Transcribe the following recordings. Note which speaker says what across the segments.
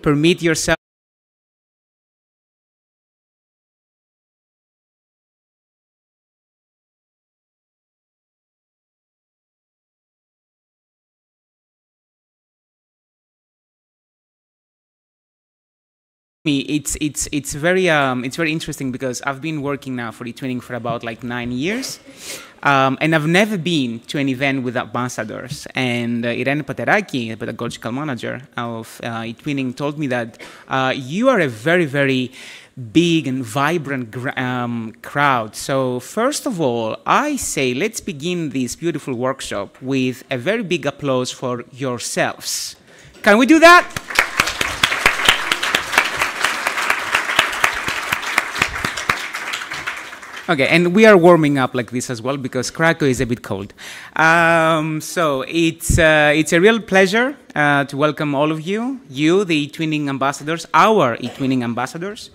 Speaker 1: permit yourself. It's very interesting because I've been working now for eTwinning for about like 9 years, and I've never been to an event with ambassadors. And Irene Pateraki, the pedagogical manager of eTwinning, told me that you are a very big and vibrant crowd. So first of all, I say let's begin this beautiful workshop with a very big applause for yourselves. Can we do that? Okay, and we are warming up like this as well because Kraków is a bit cold. So it's a real pleasure to welcome all of you, the eTwinning ambassadors, our eTwinning ambassadors,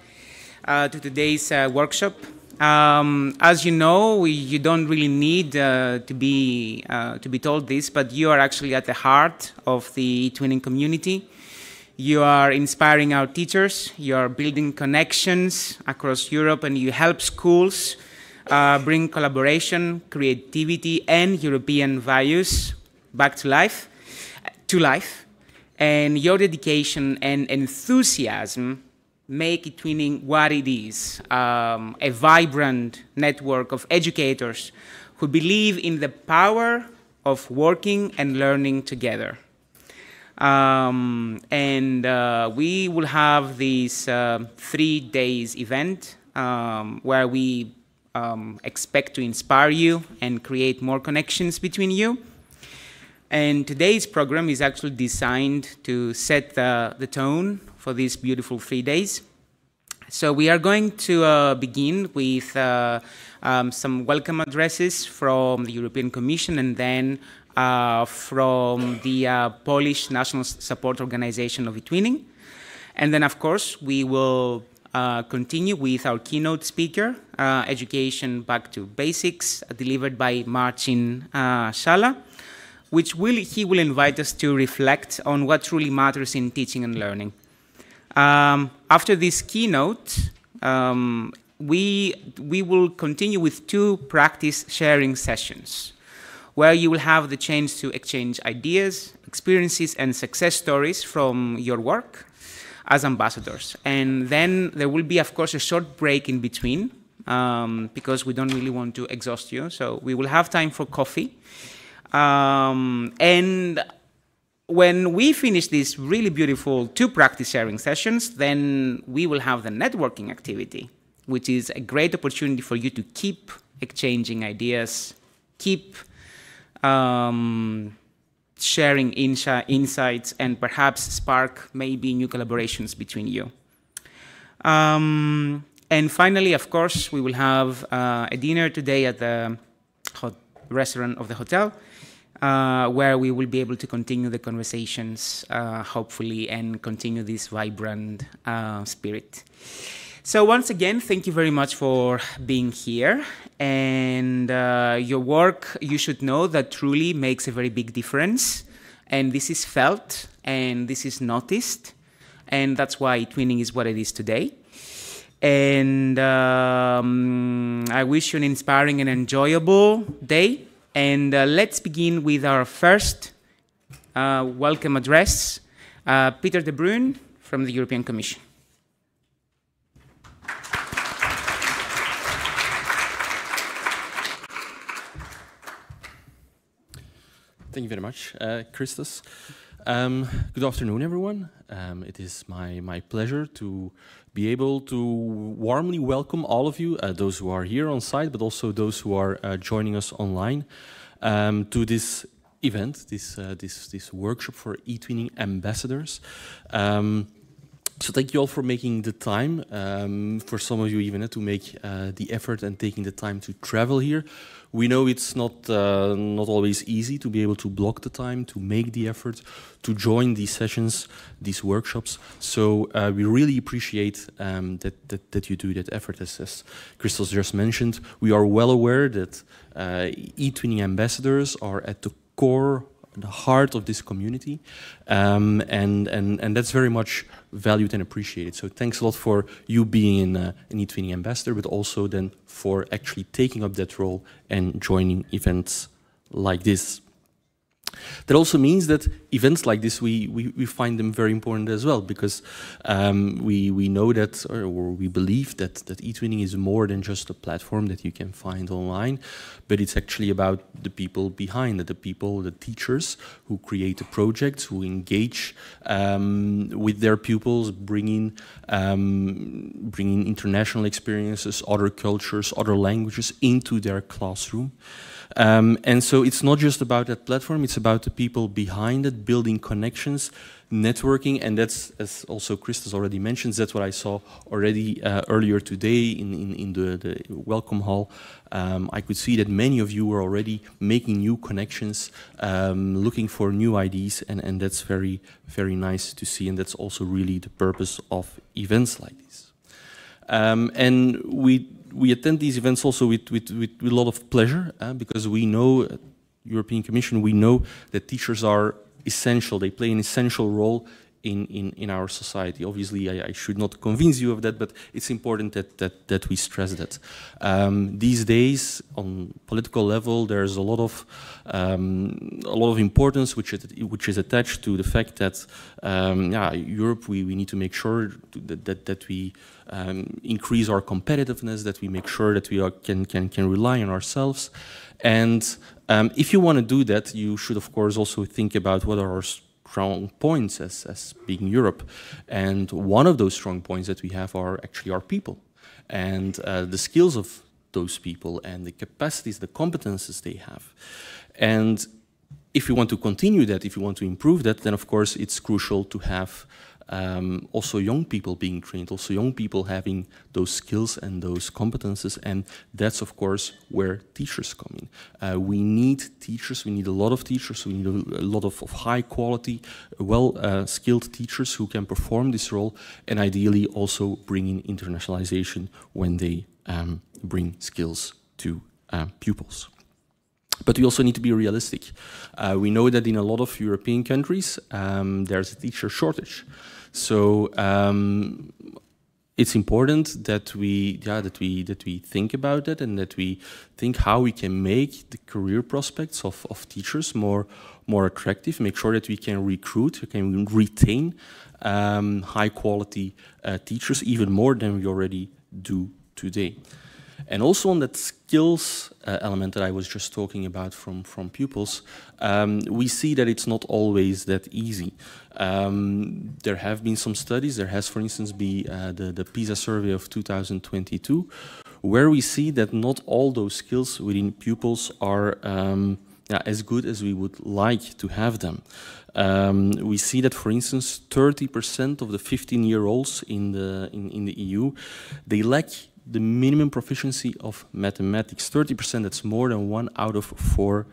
Speaker 1: to today's workshop. As you know, you don't really need to be told this, but you are actually at the heart of the eTwinning community. You are inspiring our teachers, you are building connections across Europe, and you help schools bring collaboration, creativity, and European values back to life. And your dedication and enthusiasm make eTwinning what it is, a vibrant network of educators who believe in the power of working and learning together. We will have this 3 days event where we expect to inspire you and create more connections between you. And today's program is actually designed to set the tone for these beautiful 3 days. So we are going to begin with some welcome addresses from the European Commission, and then from the Polish National Support Organization of eTwinning. And then, of course, we will continue with our keynote speaker, Education Back to Basics, delivered by Marcin Szala, which he will invite us to reflect on what truly matters in teaching and learning. After this keynote, we will continue with 2 practice sharing sessions, where you will have the chance to exchange ideas, experiences, and success stories from your work as ambassadors. And then there will be, of course, a short break in between, because we don't really want to exhaust you. So we will have time for coffee. And when we finish these really beautiful 2 practice sharing sessions, then we will have the networking activity, which is a great opportunity for you to keep exchanging ideas, keep sharing insights, and perhaps spark maybe new collaborations between you. And finally, of course, we will have a dinner today at the restaurant of the hotel, where we will be able to continue the conversations, hopefully, and continue this vibrant spirit. So once again, thank you very much for being here. And your work, you should know that truly makes a very big difference. And this is felt, and this is noticed. And that's why eTwinning is what it is today. And I wish you an inspiring and enjoyable day. And let's begin with our first welcome address, Peter de Bruin from the European Commission.
Speaker 2: Thank you very much, Christos. Good afternoon, everyone. It is my pleasure to be able to warmly welcome all of you, those who are here on site, but also those who are joining us online, to this event, this workshop for eTwinning ambassadors. So thank you all for making the time, for some of you even to make the effort and taking the time to travel here. We know it's not always easy to be able to block the time, to make the effort, to join these sessions, these workshops. So we really appreciate that you do that effort. As Christos just mentioned, we are well aware that eTwinning ambassadors are at the core the heart of this community, and that's very much valued and appreciated. So thanks a lot for you being an eTwinning ambassador, but also then for actually taking up that role and joining events like this. That also means that events like this, we find them very important as well, because we know that, or we believe that eTwinning is more than just a platform that you can find online, but it's actually about the people behind it, the people, the teachers who create the projects, who engage with their pupils, bringing international experiences, other cultures, other languages into their classroom. And so it's not just about that platform, it's about the people behind it, building connections, networking, and that's, as also Christos already mentioned, that's what I saw already earlier today in the welcome hall. I could see that many of you were already making new connections, looking for new ideas, and that's very, very nice to see, and that's also really the purpose of events like this. And we attend these events also with a lot of pleasure, because we know, European Commission, we know that teachers are essential. They play an essential role in our society. Obviously, I should not convince you of that, but it's important that we stress that. These days, on political level, there's a lot of importance which is attached to the fact that Europe, we need to make sure that we increase our competitiveness, that we make sure that we can rely on ourselves. And if you want to do that, you should of course also think about what are our strong points as being Europe. And one of those strong points that we have are actually our people, and the skills of those people, and the capacities, the competences they have. And if you want to continue that, if you want to improve that, then of course it's crucial to have also young people being trained, also young people having those skills and those competences, and that's of course where teachers come in. We need teachers, we need a lot of teachers, we need a lot of high quality, skilled teachers who can perform this role, and ideally also bring in internationalization when they bring skills to pupils. But we also need to be realistic. We know that in a lot of European countries, there's a teacher shortage. So it's important that we think about that, and that we think how we can make the career prospects of teachers more attractive. Make sure that we can recruit, we can retain high quality teachers even more than we already do today. And also on that skills element that I was just talking about from pupils, we see that it's not always that easy. There have been some studies. There has, for instance, been the PISA survey of 2022, where we see that not all those skills within pupils are as good as we would like to have them. We see that, for instance, 30% of the 15-year-olds in the EU, they lack the minimum proficiency of mathematics. 30%, that's more than 1 out of 4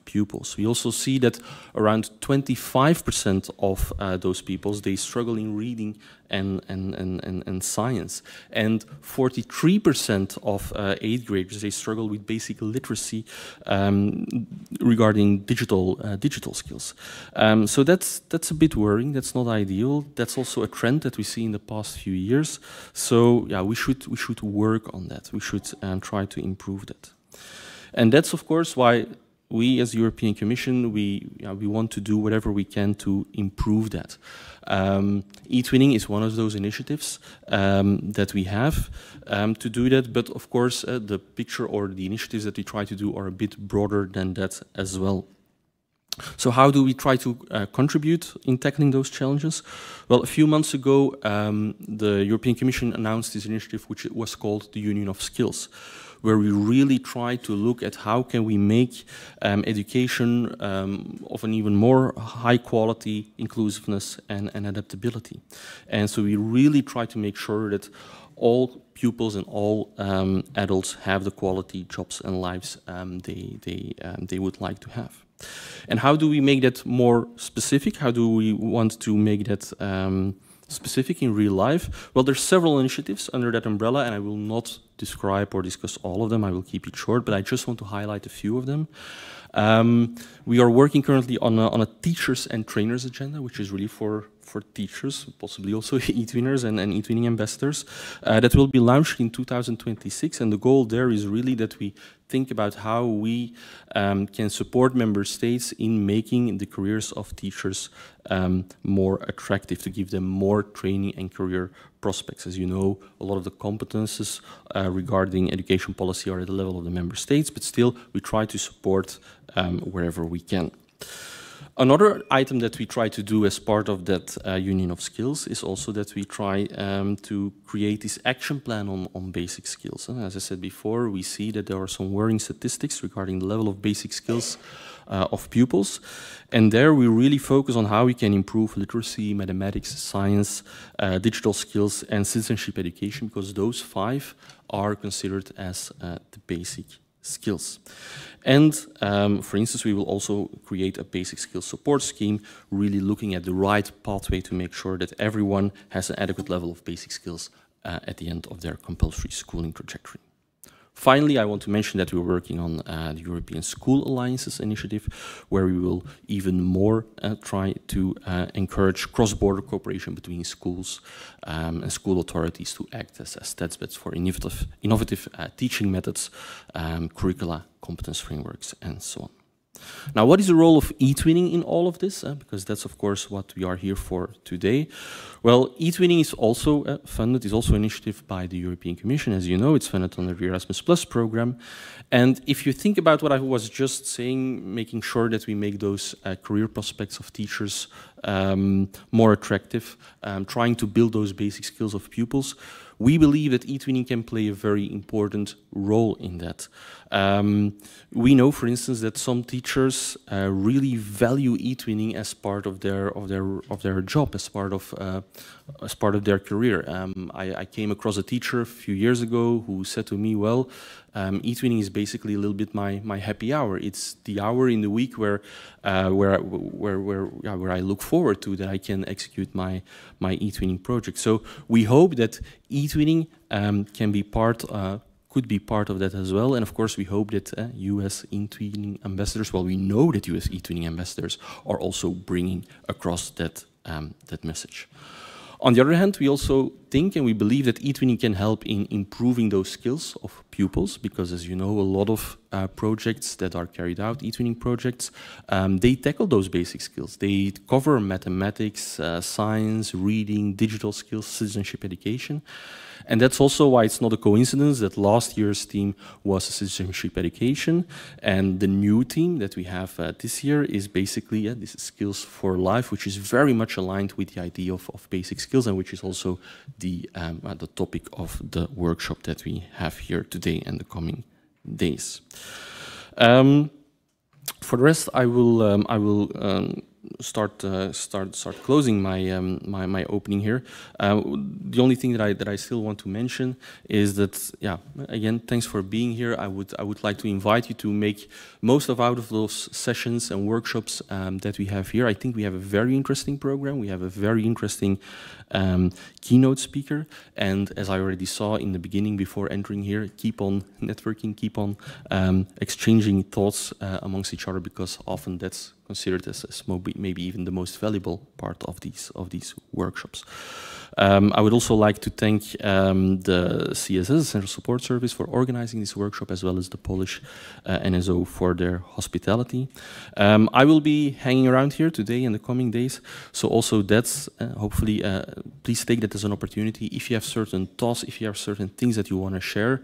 Speaker 2: pupils. We also see that around 25% of those pupils, they struggle in reading and science. And 43% of 8th graders, they struggle with basic literacy regarding digital skills. So that's a bit worrying. That's not ideal. That's also a trend that we see in the past few years. So yeah, we should work on that. We should try to improve that. And that's of course why we, as the European Commission, we want to do whatever we can to improve that. eTwinning is one of those initiatives that we have to do that, but of course the picture or the initiatives that we try to do are a bit broader than that as well. So how do we try to contribute in tackling those challenges? Well, a few months ago, the European Commission announced this initiative, which was called the Union of Skills, where we really try to look at how can we make education of an even more high quality, inclusiveness and adaptability. And so we really try to make sure that all pupils and all adults have the quality jobs and lives they would like to have. And how do we make that more specific? How do we want to make that specific in real life? Well, there's several initiatives under that umbrella, and I will not describe or discuss all of them. I will keep it short, but I just want to highlight a few of them. We are working currently on a teachers and trainers agenda, which is really for teachers, possibly also eTwinners and eTwinning ambassadors, that will be launched in 2026. And the goal there is really that we think about how we can support member states in making the careers of teachers more attractive, to give them more training and career prospects. As you know, a lot of the competences regarding education policy are at the level of the member states, but still we try to support wherever we can. Another item that we try to do as part of that Union of Skills is also that we try to create this action plan on basic skills. And as I said before, we see that there are some worrying statistics regarding the level of basic skills of pupils. And there we really focus on how we can improve literacy, mathematics, science, digital skills, and citizenship education, because those 5 are considered as the basic skills. And for instance, we will also create a basic skills support scheme, really looking at the right pathway to make sure that everyone has an adequate level of basic skills at the end of their compulsory schooling trajectory. Finally, I want to mention that we're working on the European School Alliances initiative, where we will even more try to encourage cross-border cooperation between schools and school authorities to act as testbeds for innovative teaching methods, curricula, competence frameworks, and so on. Now, what is the role of eTwinning in all of this? Because that's, of course, what we are here for today. Well, eTwinning is also funded, is also an initiative by the European Commission. As you know, it's funded under the Erasmus Plus program. And if you think about what I was just saying, making sure that we make those career prospects of teachers more attractive, trying to build those basic skills of pupils, we believe that eTwinning can play a very important role in that. We know, for instance, that some teachers really value eTwinning as part of their job, as part of their career. I came across a teacher a few years ago who said to me, "Well, eTwinning is basically a little bit my happy hour. It's the hour in the week where I look forward to, that I can execute my eTwinning project." So we hope that eTwinning could be part of that as well. And of course, we hope that you as eTwinning ambassadors, well, we know that you as eTwinning ambassadors are also bringing across that message. On the other hand, we also think and we believe that eTwinning can help in improving those skills of pupils, because as you know, a lot of projects that are carried out, eTwinning projects, they tackle those basic skills. They cover mathematics, science, reading, digital skills, citizenship education. And that's also why it's not a coincidence that last year's theme was citizenship education, and the new theme that we have this year is basically this is skills for life, which is very much aligned with the idea of basic skills, and which is also the topic of the workshop that we have here today and the coming days. For the rest, I will start closing my opening here. The only thing that I still want to mention is that, yeah, again, thanks for being here. I would like to invite you to make most out of those sessions and workshops that we have here. I think we have a very interesting program. We have a very interesting keynote speaker, and as I already saw in the beginning before entering here, keep on networking, keep on exchanging thoughts amongst each other, because often that's considered as maybe even the most valuable part of these workshops. I would also like to thank the CSS, Central Support Service, for organizing this workshop, as well as the Polish NSO for their hospitality. I will be hanging around here today and the coming days, so also that's hopefully, please take that as an opportunity. If you have certain thoughts, if you have certain things that you want to share,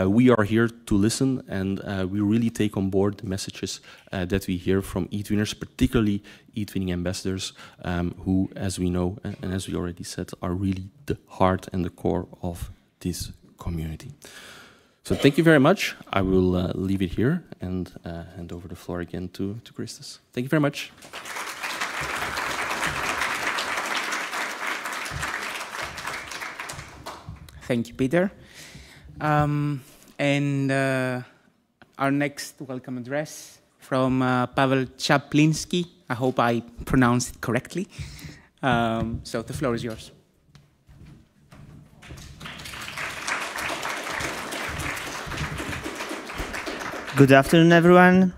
Speaker 2: we are here to listen, and we really take on board the messages that we hear from eTwinners, particularly eTwinning ambassadors, who, as we know, and as we already said, are really the heart and the core of this community. So thank you very much. I will leave it here and hand over the floor again to Christos. Thank you very much.
Speaker 1: Thank you, Peter. And our next welcome address from Paweł Czaplinski. I hope I pronounced it correctly. So the floor is yours.
Speaker 3: Good afternoon, everyone.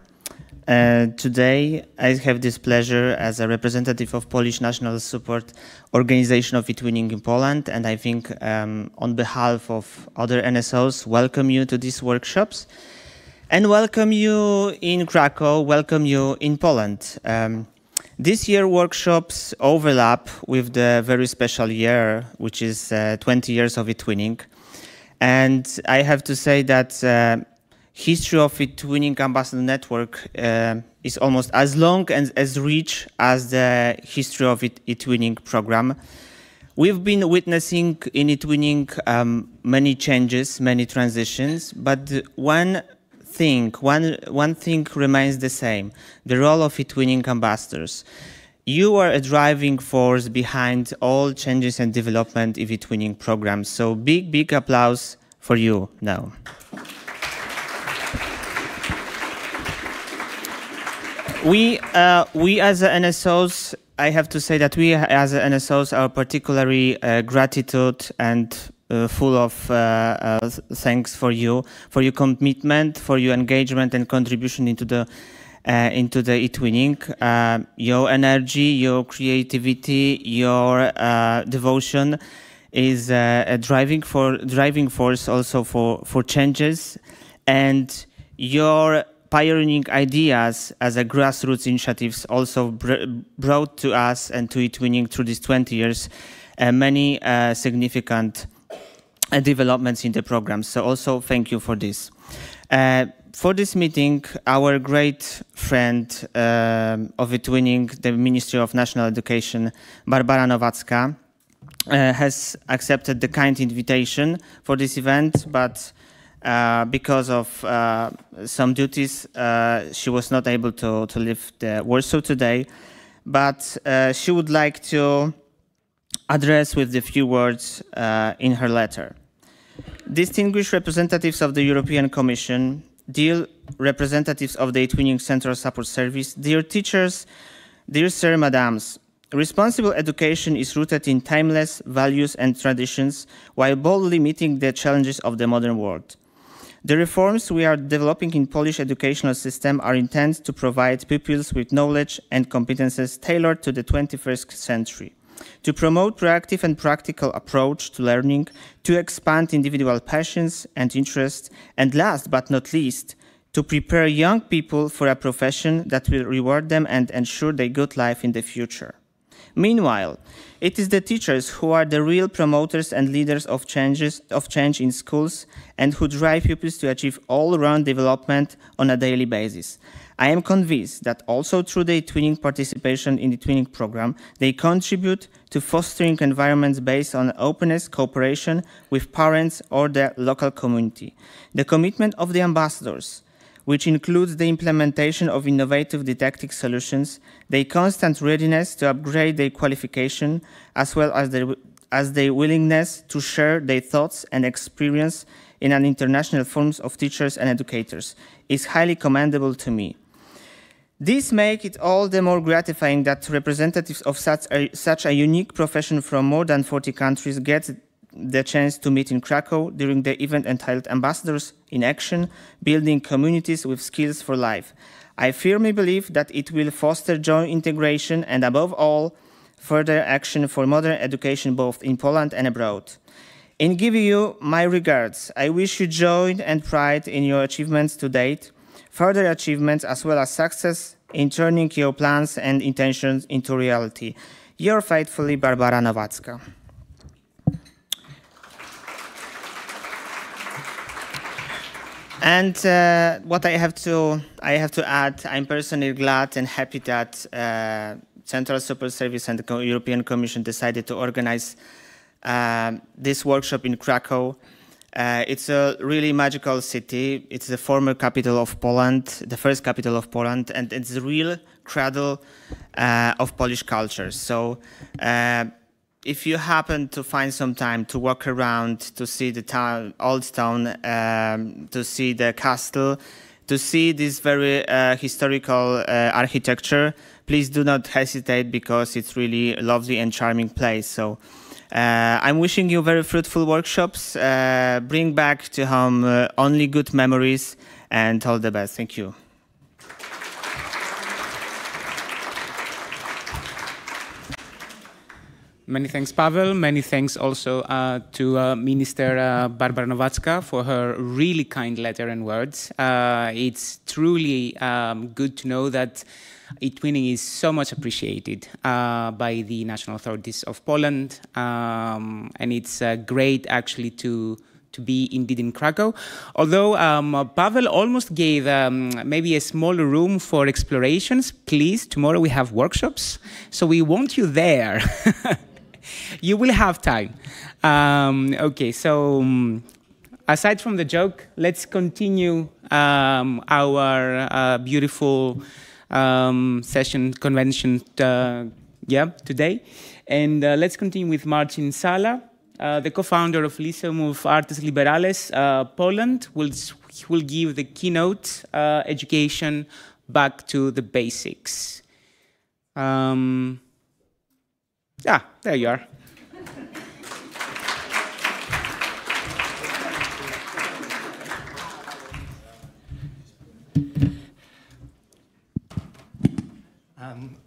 Speaker 3: Today, I have this pleasure as a representative of Polish National Support Organization of eTwinning in Poland, and I think on behalf of other NSOs, welcome you to these workshops, and welcome you in Kraków, welcome you in Poland. This year workshops overlap with the very special year, which is 20 years of eTwinning. And I have to say that history of eTwinning Ambassador Network is almost as long and as rich as the history of eTwinning program. We've been witnessing in eTwinning many changes, many transitions, but one thing remains the same, the role of eTwinning ambassadors. You are a driving force behind all changes and development of eTwinning programs. So big applause for you now. We as NSOs, I have to say that we as NSOs are particularly gratitude and full of thanks for your commitment, for your engagement and contribution into the eTwinning. Your energy, your creativity, your devotion is a driving force also for changes, and your pioneering ideas as a grassroots initiatives also brought to us and to eTwinning through these 20 years many significant developments in the program. So also thank you for this. For this meeting, our great friend of eTwinning, the Ministry of National Education, Barbara Nowacka, has accepted the kind invitation for this event, but because of some duties, she was not able to leave the Warsaw today, but she would like to address with a few words in her letter. Distinguished representatives of the European Commission, dear representatives of the eTwinning Central Support Service, dear teachers, dear sir, madams, responsible education is rooted in timeless values and traditions while boldly meeting the challenges of the modern world. The reforms we are developing in Polish educational system are intended to provide pupils with knowledge and competences tailored to the 21st century, to promote proactive and practical approach to learning, to expand individual passions and interests, and last but not least, to prepare young people for a profession that will reward them and ensure their good life in the future. Meanwhile, it is the teachers who are the real promoters and leaders of change in schools and who drive pupils to achieve all-round development on a daily basis. I am convinced that also through the eTwinning participation in the eTwinning program, they contribute to fostering environments based on openness, cooperation with parents or the local community. The commitment of the ambassadors, which includes the implementation of innovative didactic solutions, their constant readiness to upgrade their qualification, as well as their willingness to share their thoughts and experience in an international forums of teachers and educators, is highly commendable to me. This makes it all the more gratifying that representatives of such a unique profession from more than 40 countries get the chance to meet in Kraków during the event entitled Ambassadors in Action, Building Communities with Skills for Life. I firmly believe that it will foster joint integration and, above all, further action for modern education both in Poland and abroad. In giving you my regards, I wish you joy and pride in your achievements to date, further achievements as well as success in turning your plans and intentions into reality. Yours faithfully, Barbara Nowacka. And what I have to add, I'm personally glad and happy that Central Support Service and the European Commission decided to organize this workshop in Kraków. It's a really magical city. It's the former capital of Poland, the first capital of Poland, and it's the real cradle of Polish culture. So if you happen to find some time to walk around, to see the town, old town, to see the castle, to see this very historical architecture, please do not hesitate because it's really a lovely and charming place. So I'm wishing you very fruitful workshops. Bring back to home only good memories and all the best. Thank you.
Speaker 1: Many thanks, Pavel. Many thanks also to Minister Barbara Nowacka for her really kind letter and words. It's truly good to know that eTwinning is so much appreciated by the national authorities of Poland, and it's great actually to be indeed in Krakow. Although Pavel almost gave maybe a smaller room for explorations. Please, tomorrow we have workshops, so we want you there. You will have time. Okay, so aside from the joke, let's continue our beautiful session convention today. And let's continue with Marcin Szala, the co-founder of Lyceum of Artes Liberales Poland, will give the keynote education back to the basics. Yeah, there you are.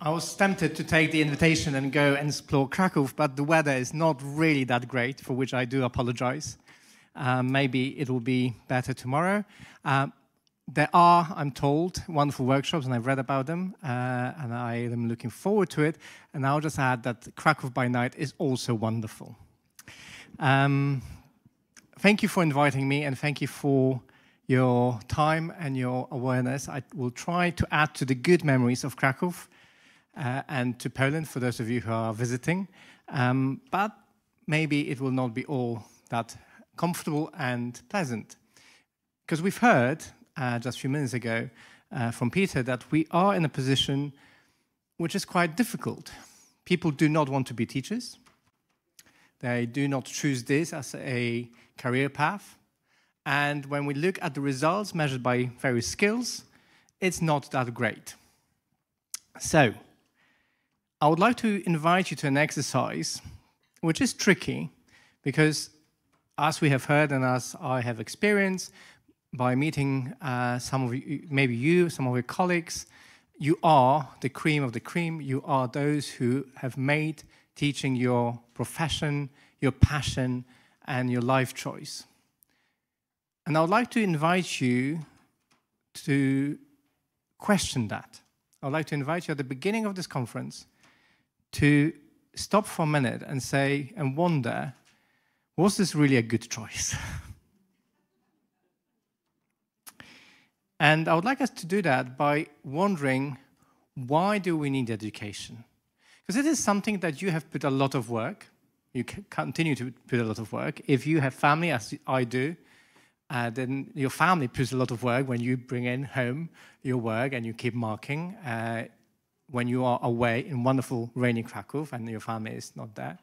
Speaker 4: I was tempted to take the invitation and go and explore Kraków, but the weather is not really that great, for which I do apologize. Maybe it will be better tomorrow. There are, I'm told, wonderful workshops, and I've read about them, and I am looking forward to it. And I'll just add that Kraków by night is also wonderful. Thank you for inviting me, and thank you for your time and your awareness. I will try to add to the good memories of Kraków and to Poland for those of you who are visiting. But maybe it will not be all that comfortable and pleasant. Because we've heard just a few minutes ago from Peter that we are in a position which is quite difficult. People do not want to be teachers. They do not choose this as a career path. And when we look at the results measured by various skills, it's not that great. So, I would like to invite you to an exercise which is tricky because, as we have heard and as I have experienced, by meeting some of you, maybe you, some of your colleagues, you are the cream of the cream. You are those who have made teaching your profession, your passion, and your life choice. And I would like to invite you to question that. I would like to invite you at the beginning of this conference to stop for a minute and say and wonder, was this really a good choice? And I would like us to do that by wondering, why do we need education? Because it is something that you have put a lot of work. You continue to put a lot of work. If you have family, as I do, then your family puts a lot of work when you bring in home your work and you keep marking when you are away in wonderful rainy Kraków and your family is not there.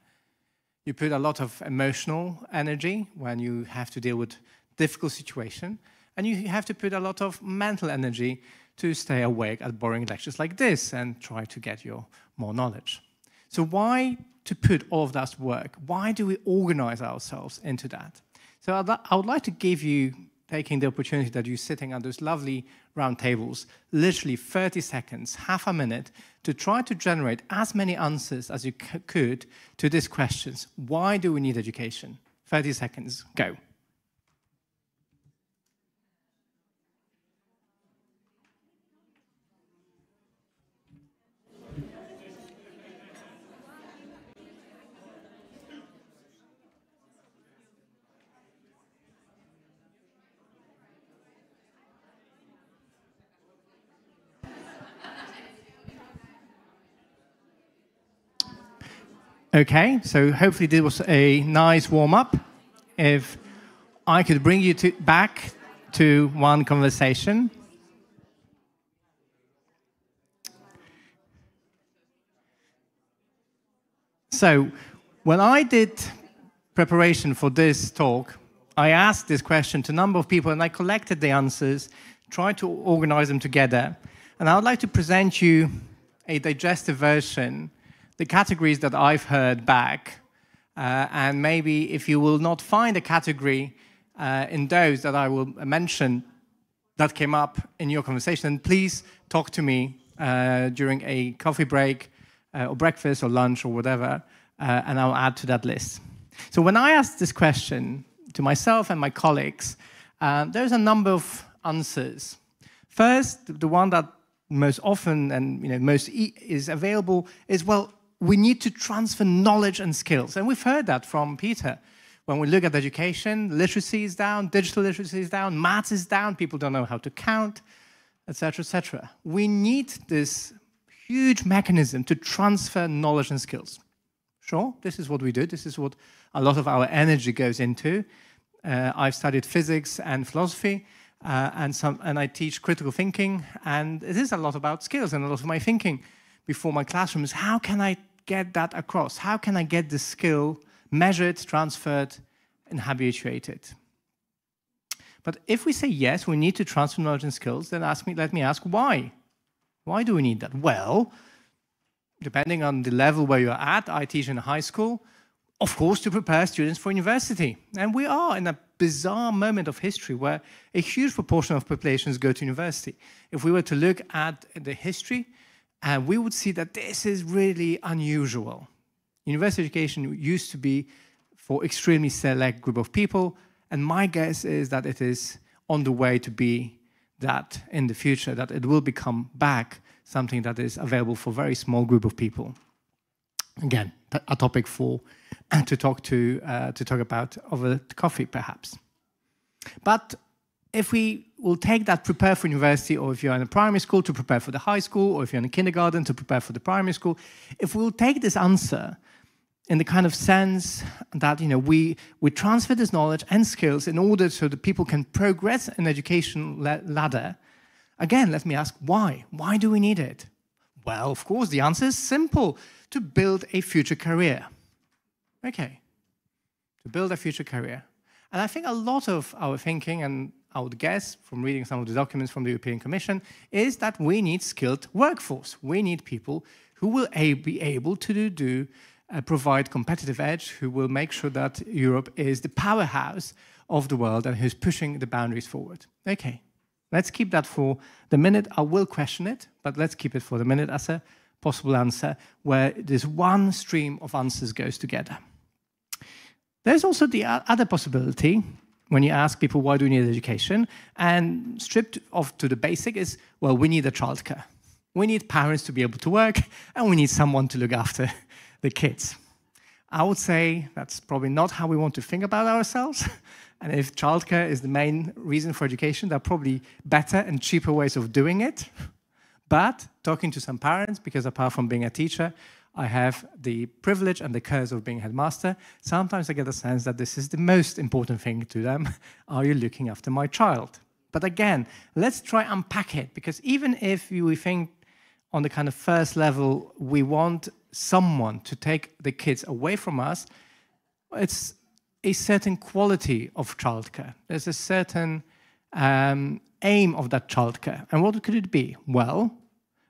Speaker 4: You put a lot of emotional energy when you have to deal with difficult situation. And you have to put a lot of mental energy to stay awake at boring lectures like this and try to get your more knowledge. So why to put all of that work? Why do we organize ourselves into that? So I would like to give you, taking the opportunity that you're sitting at those lovely round tables, literally 30 seconds, half a minute, to try to generate as many answers as you could to these questions. Why do we need education? 30 seconds, go. Okay, so hopefully this was a nice warm-up. If I could bring you back to one conversation. So, when I did preparation for this talk, I asked this question to a number of people and I collected the answers, tried to organize them together. And I would like to present you a digestive version, the categories that I've heard back, and maybe if you will not find a category in those that I will mention, that came up in your conversation, please talk to me during a coffee break or breakfast or lunch or whatever, and I'll add to that list. So when I asked this question to myself and my colleagues, there's a number of answers. First, the one that most often and most is available is, well, we need to transfer knowledge and skills. And we've heard that from Peter. When we look at education, literacy is down, digital literacy is down, maths is down, people don't know how to count, etc., etc. We need this huge mechanism to transfer knowledge and skills. Sure, this is what we do. This is what a lot of our energy goes into. I've studied physics and philosophy, and I teach critical thinking, and it is a lot about skills, and a lot of my thinking before my classroom is, how can I get that across? How can I get the skill measured, transferred, and habituated? But if we say yes, we need to transfer knowledge and skills, then let me ask why? Why do we need that? Well, depending on the level where you're at, I teach in a high school, of course, to prepare students for university. And we are in a bizarre moment of history where a huge proportion of populations go to university. If we were to look at the history, we would see that this is really unusual. University education used to be for extremely select group of people, and my guess is that it is on the way to be that in the future, that it will become back something that is available for a very small group of people. Again, a topic for to talk about over coffee, perhaps. But if we will take that prepare for university, or if you're in a primary school to prepare for the high school, or if you're in a kindergarten to prepare for the primary school, if we'll take this answer in the kind of sense that we transfer this knowledge and skills in order so that people can progress in education ladder, again, let me ask why? Why do we need it? Well, of course, the answer is simple: to build a future career. Okay, to build a future career. And I think a lot of our thinking, and I would guess from reading some of the documents from the European Commission, is that we need skilled workforce. We need people who will be able to provide competitive edge, who will make sure that Europe is the powerhouse of the world and who's pushing the boundaries forward. Okay, let's keep that for the minute. I will question it, but let's keep it for the minute as a possible answer where this one stream of answers goes together. There's also the other possibility when you ask people why do we need education, and stripped off to the basic is, well, we need a childcare. We need parents to be able to work, and we need someone to look after the kids. I would say that's probably not how we want to think about ourselves. And if childcare is the main reason for education, there are probably better and cheaper ways of doing it. But talking to some parents, because apart from being a teacher, I have the privilege and the curse of being headmaster, sometimes I get a sense that this is the most important thing to them. Are you looking after my child? But again, let's try unpack it, because even if we think on the kind of first level, we want someone to take the kids away from us, it's a certain quality of childcare. There's a certain aim of that childcare. And what could it be? Well,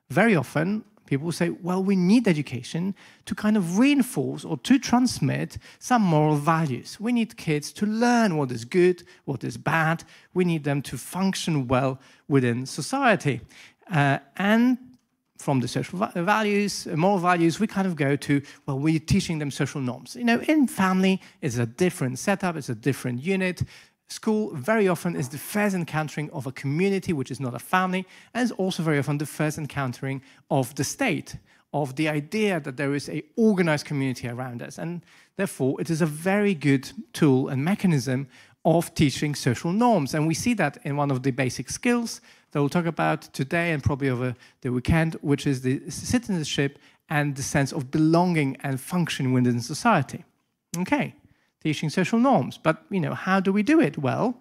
Speaker 4: very often people will say, well, we need education to kind of reinforce or to transmit some moral values. We need kids to learn what is good, what is bad. We need them to function well within society. And from the social values, moral values, we kind of go to, well, we're teaching them social norms. In family, it's a different setup, it's a different unit. School very often is the first encountering of a community, which is not a family, and is also very often the first encountering of the state, of the idea that there is an organized community around us. And therefore, it is a very good tool and mechanism of teaching social norms. And we see that in one of the basic skills that we'll talk about today and probably over the weekend, which is the citizenship and the sense of belonging and function within society. Okay. Teaching social norms. But, how do we do it? Well,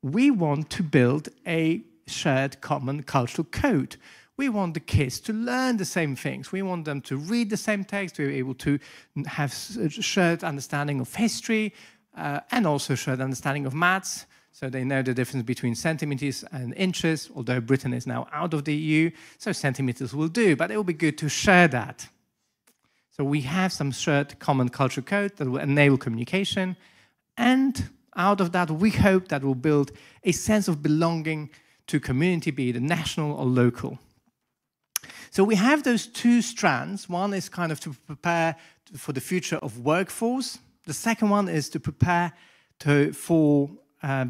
Speaker 4: we want to build a shared common cultural code. We want the kids to learn the same things. We want them to read the same text. We're able to have shared understanding of history and also shared understanding of maths. So they know the difference between centimeters and inches, although Britain is now out of the EU. So centimeters will do, but it will be good to share that. So we have some shared common cultural code that will enable communication. And out of that, we hope that will build a sense of belonging to community, be it national or local. So we have those two strands. One is kind of to prepare for the future of workforce. The second one is to prepare for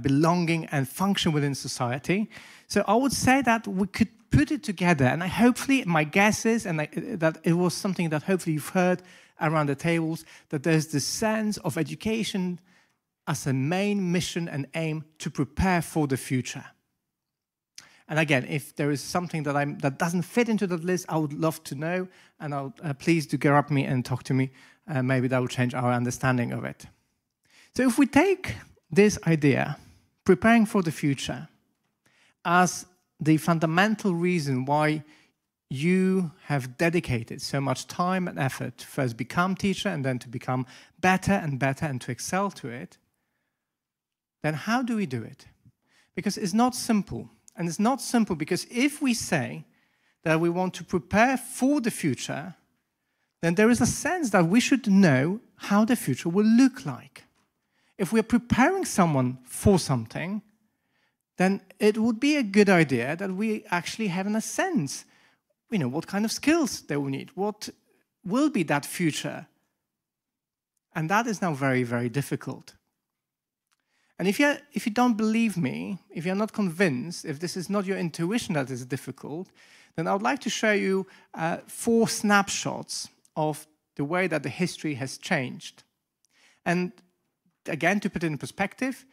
Speaker 4: belonging and function within society. So I would say that we could put it together, and hopefully my guess is, that it was something that hopefully you've heard around the tables, that there's this sense of education as a main mission and aim to prepare for the future. And again, if there is something that doesn't fit into that list, I would love to know, and please do get up me and talk to me. Maybe that will change our understanding of it. So if we take this idea, preparing for the future, as the fundamental reason why you have dedicated so much time and effort to first become teacher and then to become better and better and to excel to it, then how do we do it? Because it's not simple. And it's not simple because if we say that we want to prepare for the future, then there is a sense that we should know how the future will look like. If we're preparing someone for something, then it would be a good idea that we actually have a sense, what kind of skills they will need, what will be that future. And that is now very, very difficult. And if you don't believe me, if you're not convinced, if this is not your intuition that is difficult, then I would like to show you 4 snapshots of the way that the history has changed. And again, to put it in perspective,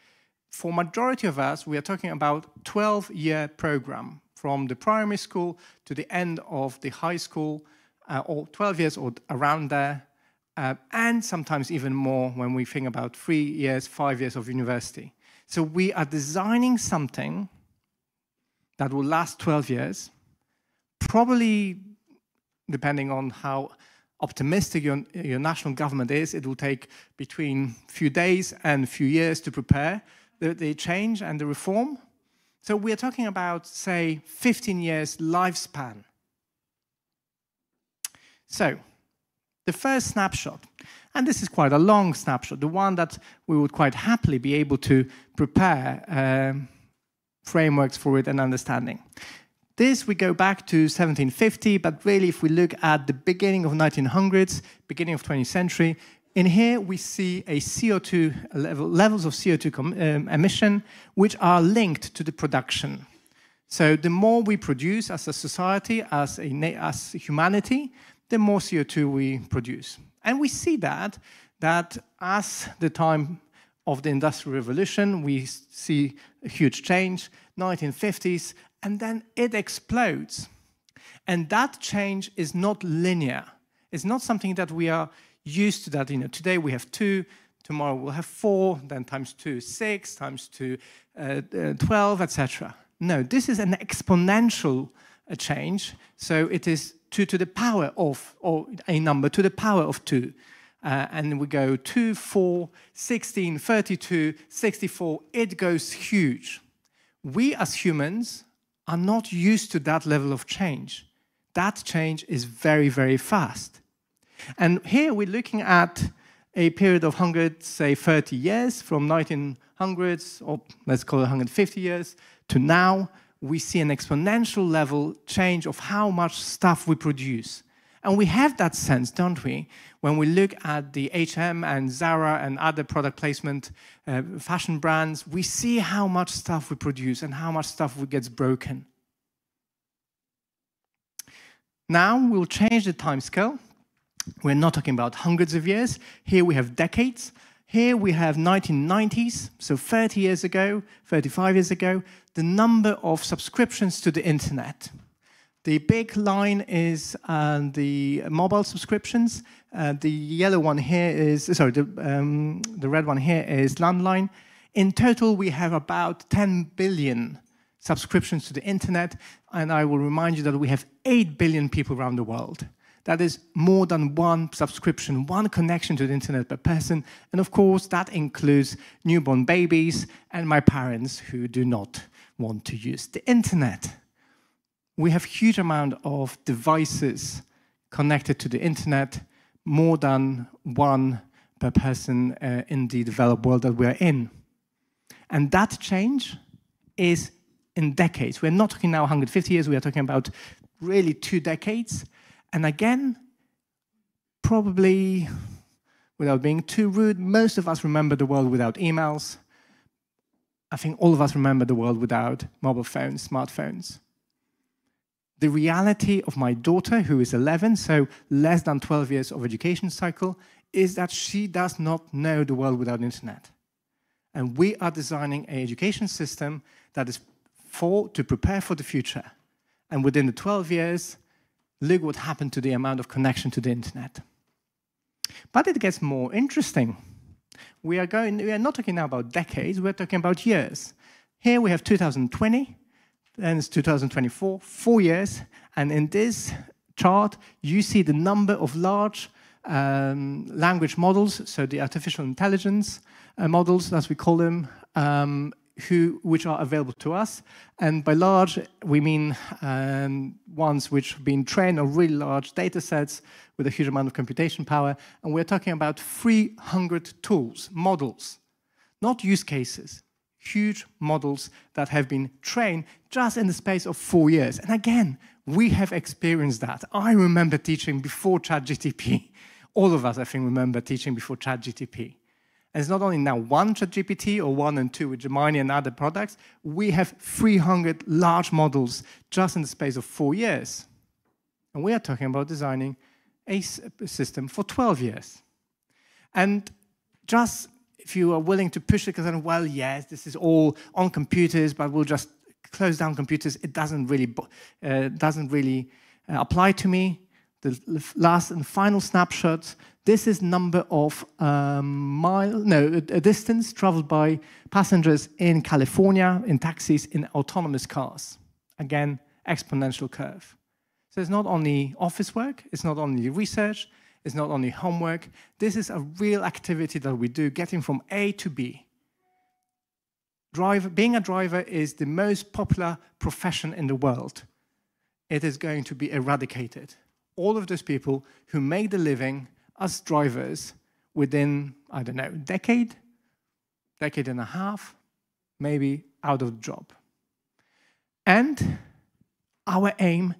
Speaker 4: for majority of us, we are talking about 12-year program from the primary school to the end of the high school, or 12 years or around there. And sometimes even more when we think about 3 years, 5 years of university. So we are designing something that will last 12 years, probably, depending on how optimistic your national government is, it will take between a few days and a few years to prepare the change and the reform. So we are talking about, say, 15 years lifespan. So, the first snapshot, and this is quite a long snapshot, the one that we would quite happily be able to prepare frameworks for it and understanding. This, we go back to 1750, but really if we look at the beginning of 1900s, beginning of 20th century, in here we see a CO2 levels of CO2 emission, which are linked to the production. So the more we produce as a society, as humanity, the more CO2 we produce. And we see that as the time of the Industrial Revolution, we see a huge change, 1950s, and then it explodes. And that change is not linear. It's not something that we are used to that. Today we have 2, tomorrow we'll have 4, then times 2, 6, times 2, 12, etc. No, this is an exponential change. So it is 2 to the power of, or a number to the power of 2. And we go 2, 4, 16, 32, 64. It goes huge. We as humans are not used to that level of change. That change is very, very fast. And here we're looking at a period of 130 years, from 1900s, or let's call it 150 years, to now. We see an exponential level change of how much stuff we produce. And we have that sense, don't we? When we look at the H&M and Zara and other product placement fashion brands, we see how much stuff we produce and how much stuff gets broken. Now we'll change the time scale. We're not talking about hundreds of years. Here we have decades. Here we have 1990s, so 30 years ago, 35 years ago, the number of subscriptions to the internet. The big line is the mobile subscriptions. The yellow one here is, sorry, the red one here is landline. In total, we have about 10 billion subscriptions to the internet, and I will remind you that we have 8 billion people around the world. That is more than one subscription, one connection to the internet per person. And of course, that includes newborn babies and my parents who do not want to use the internet. We have a huge amount of devices connected to the internet, more than one per person in the developed world that we're in. And that change is in decades. We're not talking now 150 years, we are talking about really 2 decades. And again, probably, without being too rude, most of us remember the world without emails. I think all of us remember the world without mobile phones, smartphones. The reality of my daughter, who is 11, so less than 12 years of education cycle, is that she does not know the world without internet. And we are designing an education system that is to prepare for the future. And within the 12 years, look what happened to the amount of connection to the internet. But it gets more interesting. We are not talking now about decades, we're talking about years. Here we have 2020, then it's 2024, 4 years. And in this chart, you see the number of large language models, so the artificial intelligence models, as we call them, which are available to us. And by large, we mean ones which have been trained on really large data sets with a huge amount of computation power. And we're talking about 300 tools, models, not use cases, huge models that have been trained just in the space of 4 years. And again, we have experienced that. I remember teaching before ChatGPT. All of us, I think, remember teaching before ChatGPT. And it's not only now one ChatGPT or 1 and 2 with Gemini and other products. We have 300 large models just in the space of 4 years. And we are talking about designing a system for 12 years. And just if you are willing to push it, because, well, yes, this is all on computers, but we'll just close down computers, it doesn't really apply to me. The last and final snapshot, this is number of a distance traveled by passengers in California, in taxis, in autonomous cars. Again, exponential curve. So it's not only office work, it's not only research, it's not only homework. This is a real activity that we do, getting from A to B. Being a driver is the most popular profession in the world. It is going to be eradicated. All of those people who make the living as drivers within, I don't know, decade and a half, maybe out of the job. And our aim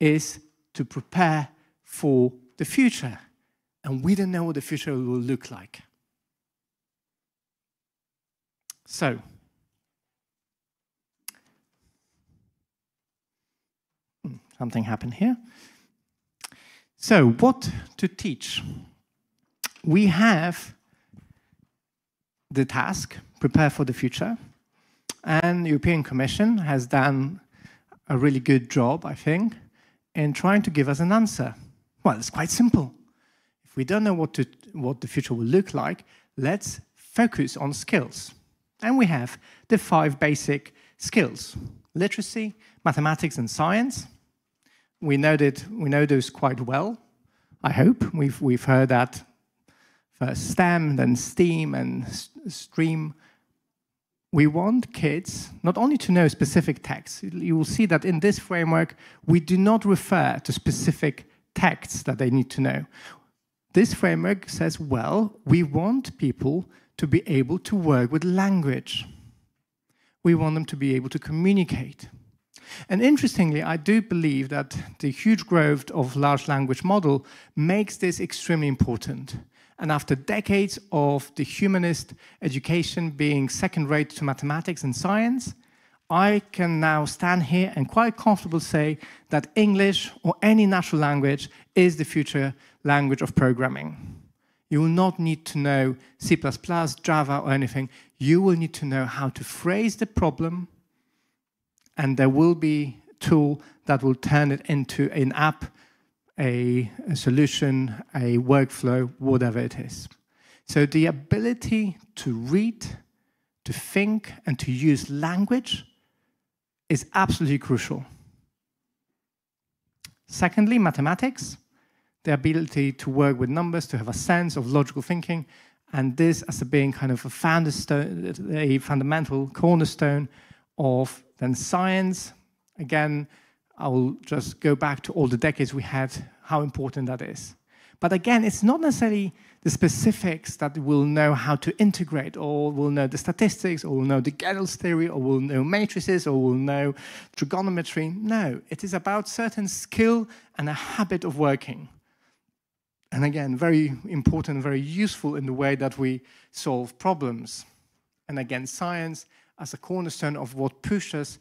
Speaker 4: is to prepare for the future. And we don't know what the future will look like. So, something happened here. So, what to teach? We have the task, prepare for the future, and the European Commission has done a really good job, I think, in trying to give us an answer. Well, it's quite simple. If we don't know what the future will look like, let's focus on skills. And we have the 5 basic skills: literacy, mathematics, and science. We know those quite well, I hope. We've heard that first STEM, then STEAM, and STREAM. We want kids not only to know specific texts. You will see that in this framework, we do not refer to specific texts that they need to know. This framework says, well, we want people to be able to work with language. We want them to be able to communicate. And interestingly, I do believe that the huge growth of large language model makes this extremely important. And after decades of the humanist education being second-rate to mathematics and science, I can now stand here and quite comfortably say that English or any natural language is the future language of programming. You will not need to know C++, Java, or anything. You will need to know how to phrase the problem, and there will be a tool that will turn it into an app, a solution, a workflow, whatever it is. So the ability to read, to think, and to use language is absolutely crucial. Secondly, mathematics, the ability to work with numbers, to have a sense of logical thinking, and this as being kind of a fundamental cornerstone of then science. Again, I will just go back to all the decades we had, how important that is. But again, it's not necessarily the specifics that will know how to integrate, or will know the statistics, or will know the Gödel's theory, or will know matrices, or will know trigonometry. No, it is about certain skill and a habit of working. And again, very important, very useful in the way that we solve problems. And again, science as a cornerstone of what pushed us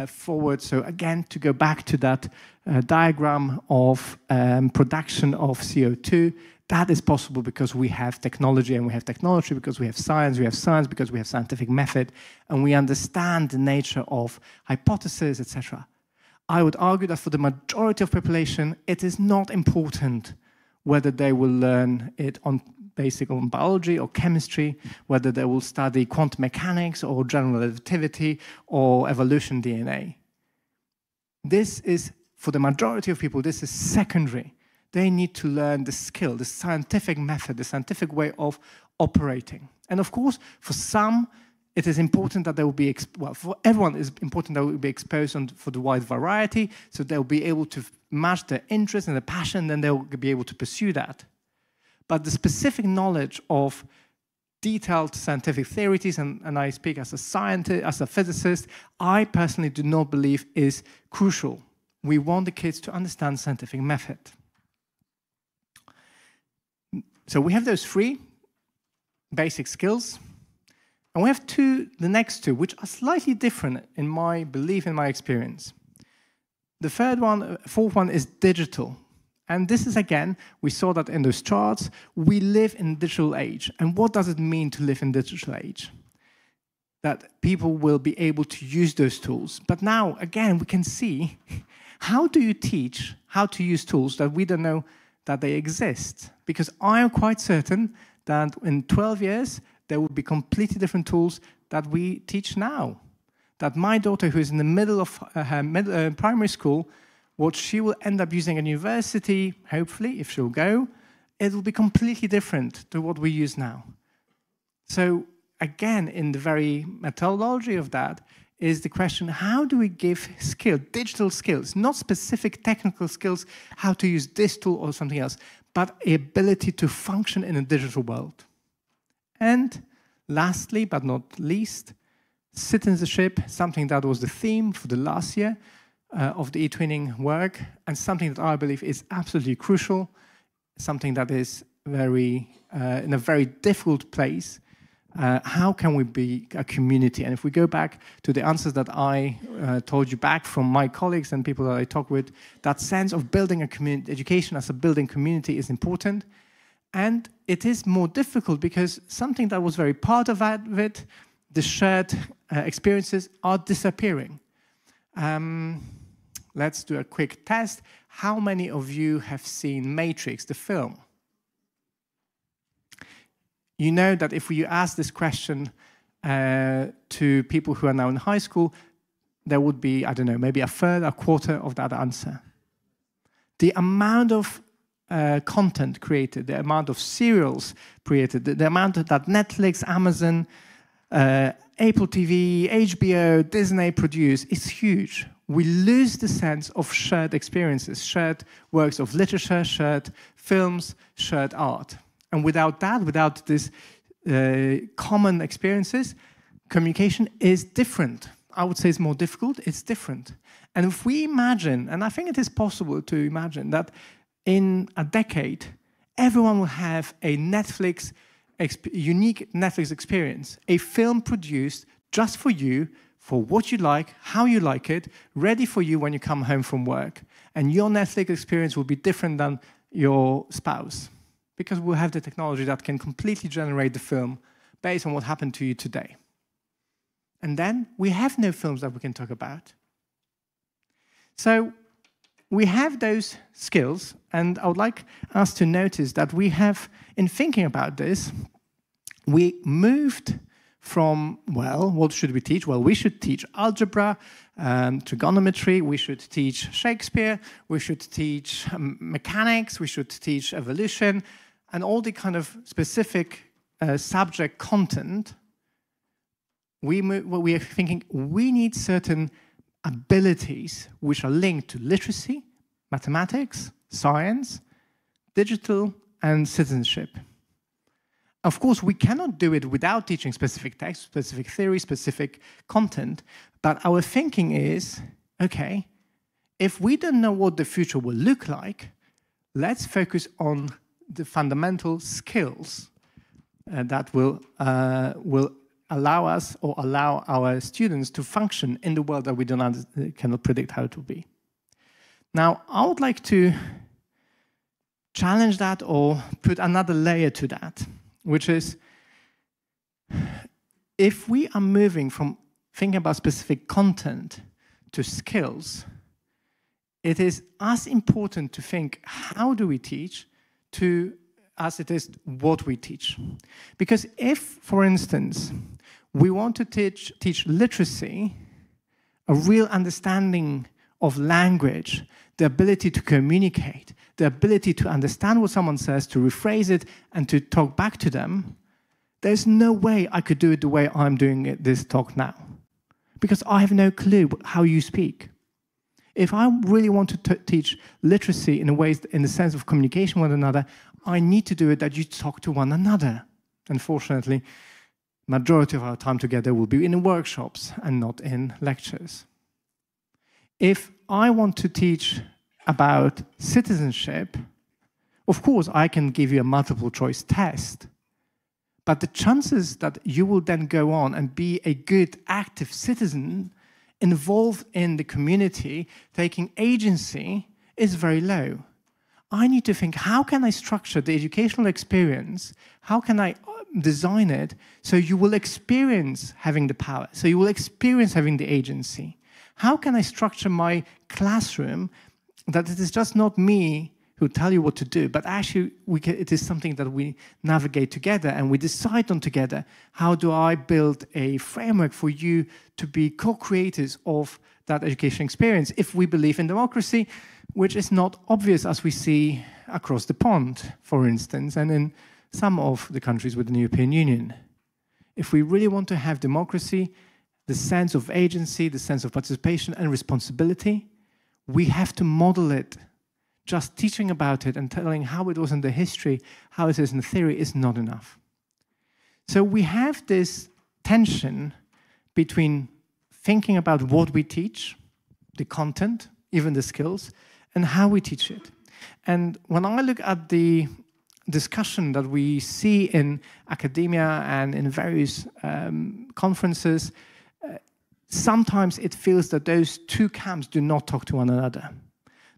Speaker 4: forward. So again, to go back to that diagram of production of CO2, that is possible because we have technology, and we have technology because we have science because we have scientific method, and we understand the nature of hypotheses, etc. I would argue that for the majority of population, it is not important whether they will learn it on basic on biology or chemistry, whether they will study quantum mechanics or general relativity or evolution DNA. This is, for the majority of people, this is secondary. They need to learn the skill, the scientific method, the scientific way of operating. And of course, for some, it is important that they will be, well, for everyone it's important that they will be exposed for the wide variety, so they'll be able to match their interest and their passion, then they'll be able to pursue that. But the specific knowledge of detailed scientific theories, and I speak as a scientist, as a physicist, I personally do not believe is crucial. We want the kids to understand scientific method. So we have those 3 basic skills, and we have the next 2, which are slightly different in my belief, in my experience. The fourth one is digital. And this is, again, we saw that in those charts, we live in the digital age. And what does it mean to live in the digital age? That people will be able to use those tools. But now, again, we can see, how do you teach how to use tools that we don't know that they exist? Because I am quite certain that in 12 years, there will be completely different tools that we teach now. That my daughter, who is in the middle of her primary school, what she will end up using at university, hopefully, if she'll go, it will be completely different to what we use now. So again, in the very methodology of that, is the question, how do we give digital skills, not specific technical skills, how to use this tool or something else, but the ability to function in a digital world. And lastly, but not least, citizenship, something that was the theme for the last year of the eTwinning work, and something that I believe is absolutely crucial, something that is very in a very difficult place. How can we be a community? And if we go back to the answers that I told you back from my colleagues and people that I talk with, that sense of building a community, education as a building community is important. And it is more difficult because something that was very part of it, the shared experiences, are disappearing. Let's do a quick test. How many of you have seen Matrix, the film? You know that if you ask this question to people who are now in high school, there would be, I don't know, maybe a third, a quarter of that answer. The amount of content created, the amount of serials created, the amount that Netflix, Amazon, Apple TV, HBO, Disney produce is huge. We lose the sense of shared experiences, shared works of literature, shared films, shared art. And without that, without this common experiences, communication is different. I would say it's more difficult, it's different. And if we imagine, and I think it is possible to imagine that in a decade, everyone will have a unique Netflix experience, a film produced just for you, for what you like, how you like it, ready for you when you come home from work. And your Netflix experience will be different than your spouse, because we'll have the technology that can completely generate the film based on what happened to you today. And then we have no films that we can talk about. So we have those skills, and I would like us to notice that we have, in thinking about this, we moved from, well, what should we teach? Well, we should teach algebra, trigonometry, we should teach Shakespeare, we should teach mechanics, we should teach evolution, and all the kind of specific subject content. We are thinking we need certain abilities which are linked to literacy, mathematics, science, digital, and citizenship. Of course, we cannot do it without teaching specific text, specific theory, specific content, but our thinking is, okay, if we don't know what the future will look like, let's focus on the fundamental skills that will allow us or allow our students to function in the world that we cannot predict how it will be. Now, I would like to challenge that or put another layer to that, which is if we are moving from thinking about specific content to skills, it is as important to think how do we teach as it is what we teach. Because if, for instance, we want to teach literacy, a real understanding of language, the ability to communicate, the ability to understand what someone says, to rephrase it, and to talk back to them, there's no way I could do it the way I'm doing this talk now. Because I have no clue how you speak. If I really want to teach literacy in the sense of communication with one another, I need to do it that you talk to one another. Unfortunately, majority of our time together will be in workshops and not in lectures. If I want to teach about citizenship, of course, I can give you a multiple choice test. But the chances that you will then go on and be a good, active citizen involved in the community, taking agency, is very low. I need to think, how can I structure the educational experience? How can I design it so you will experience having the power, so you will experience having the agency? How can I structure my classroom that it is just not me who tell you what to do, but actually it is something that we navigate together and we decide on together. How do I build a framework for you to be co-creators of that education experience if we believe in democracy, which is not obvious as we see across the pond, for instance, and in some of the countries within the European Union. If we really want to have democracy, the sense of agency, the sense of participation and responsibility, we have to model it. Just teaching about it and telling how it was in the history, how it is in the theory, is not enough. So we have this tension between thinking about what we teach, the content, even the skills, and how we teach it. And when I look at the discussion that we see in academia and in various conferences, sometimes it feels that those two camps do not talk to one another.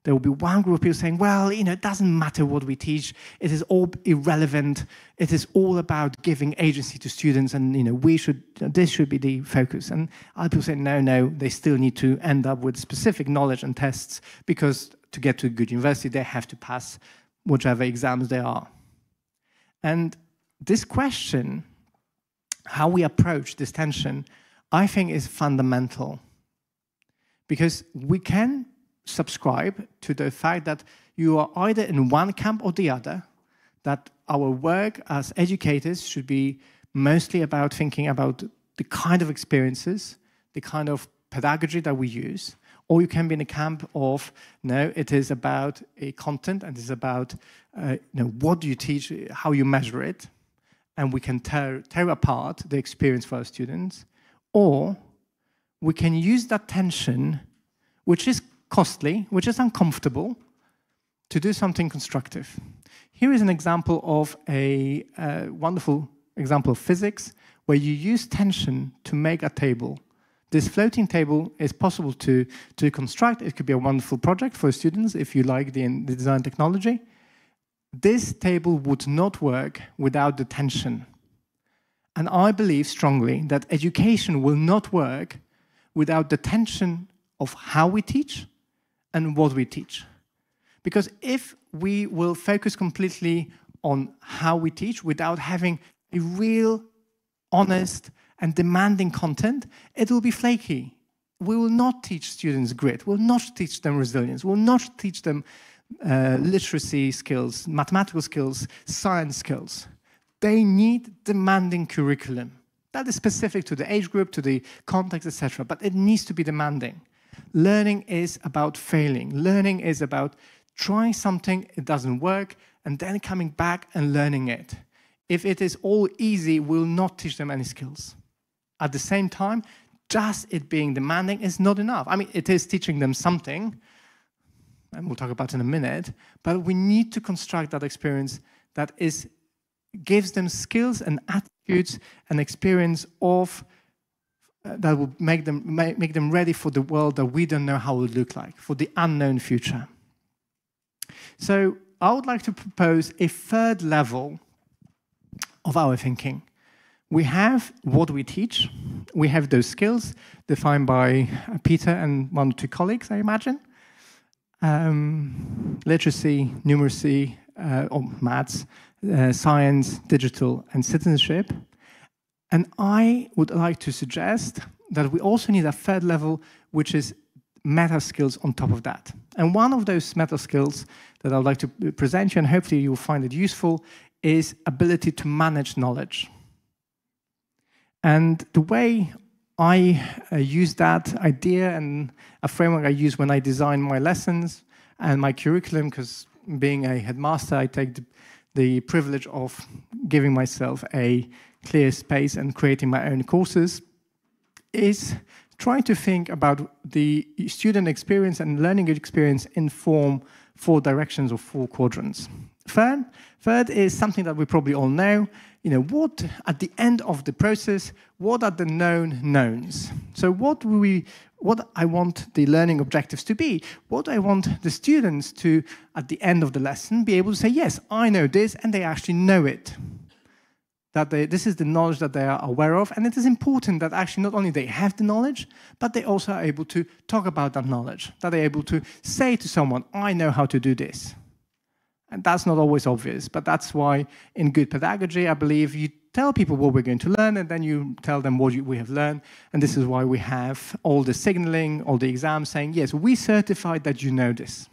Speaker 4: There will be one group of people saying, well, it doesn't matter what we teach. It is all irrelevant. It is all about giving agency to students, and this should be the focus. And other people say, no, they still need to end up with specific knowledge and tests, because to get to a good university, they have to pass whichever exams they are. And this question, how we approach this tension, I think is fundamental. Because we can subscribe to the fact that you are either in one camp or the other, that our work as educators should be mostly about thinking about the kind of experiences, the kind of pedagogy that we use, or you can be in a camp of, no, it is about a content and it's about what do you teach, how you measure it, and we can tear apart the experience for our students, or we can use that tension, which is costly, which is uncomfortable, to do something constructive. Here is an example of a wonderful example of physics where you use tension to make a table. This floating table is possible to construct. It could be a wonderful project for students if you like the design technology. This table would not work without the tension. And I believe strongly that education will not work without the tension of how we teach and what we teach. Because if we will focus completely on how we teach without having a real, honest, and demanding content, it will be flaky. We will not teach students grit. We will not teach them resilience. We will not teach them literacy skills, mathematical skills, science skills. They need demanding curriculum. That is specific to the age group, to the context, etc. But it needs to be demanding. Learning is about failing. Learning is about trying something, it doesn't work, and then coming back and learning it. If it is all easy, we'll not teach them any skills. At the same time, just it being demanding is not enough. I mean, it is teaching them something, and we'll talk about it in a minute, but we need to construct that experience that gives them skills and attitudes and experience of that will make them ready for the world that we don't know how it will look like, for the unknown future. So I would like to propose a third level of our thinking. We have what we teach. We have those skills defined by Peter and 1 or 2 colleagues, I imagine. Literacy, numeracy, or maths, science, digital, and citizenship. And I would like to suggest that we also need a third level, which is meta skills on top of that. And one of those meta skills that I would like to present you, and hopefully you will find it useful, is ability to manage knowledge. And the way I use that idea and a framework I use when I design my lessons and my curriculum, because being a headmaster, I take the privilege of giving myself a clear space and creating my own courses, is trying to think about the student experience and learning experience in 4 directions or 4 quadrants. Third is something that we probably all know. You know, what at the end of the process, what are the known knowns? So what I want the learning objectives to be, what I want the students to, at the end of the lesson, be able to say, yes, I know this, and they actually know it. That this is the knowledge that they are aware of, and it is important that actually not only they have the knowledge, but they also are able to talk about that knowledge, that they're able to say to someone, I know how to do this. And that's not always obvious, but that's why in good pedagogy, I believe you tell people what we're going to learn, and then you tell them what we have learned. And this is why we have all the signaling, all the exams saying, yes, we certified that you know this.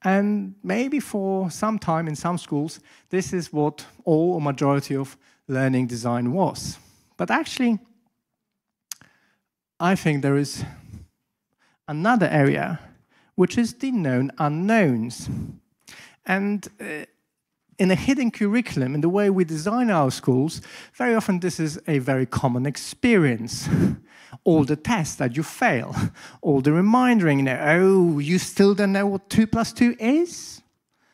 Speaker 4: And maybe for some time in some schools, this is what all or majority of learning design was. But actually, I think there is another area, which is the known unknowns. And in a hidden curriculum, in the way we design our schools, very often this is a very common experience. All the tests that you fail, all the reminding, oh, you still don't know what 2 + 2 is?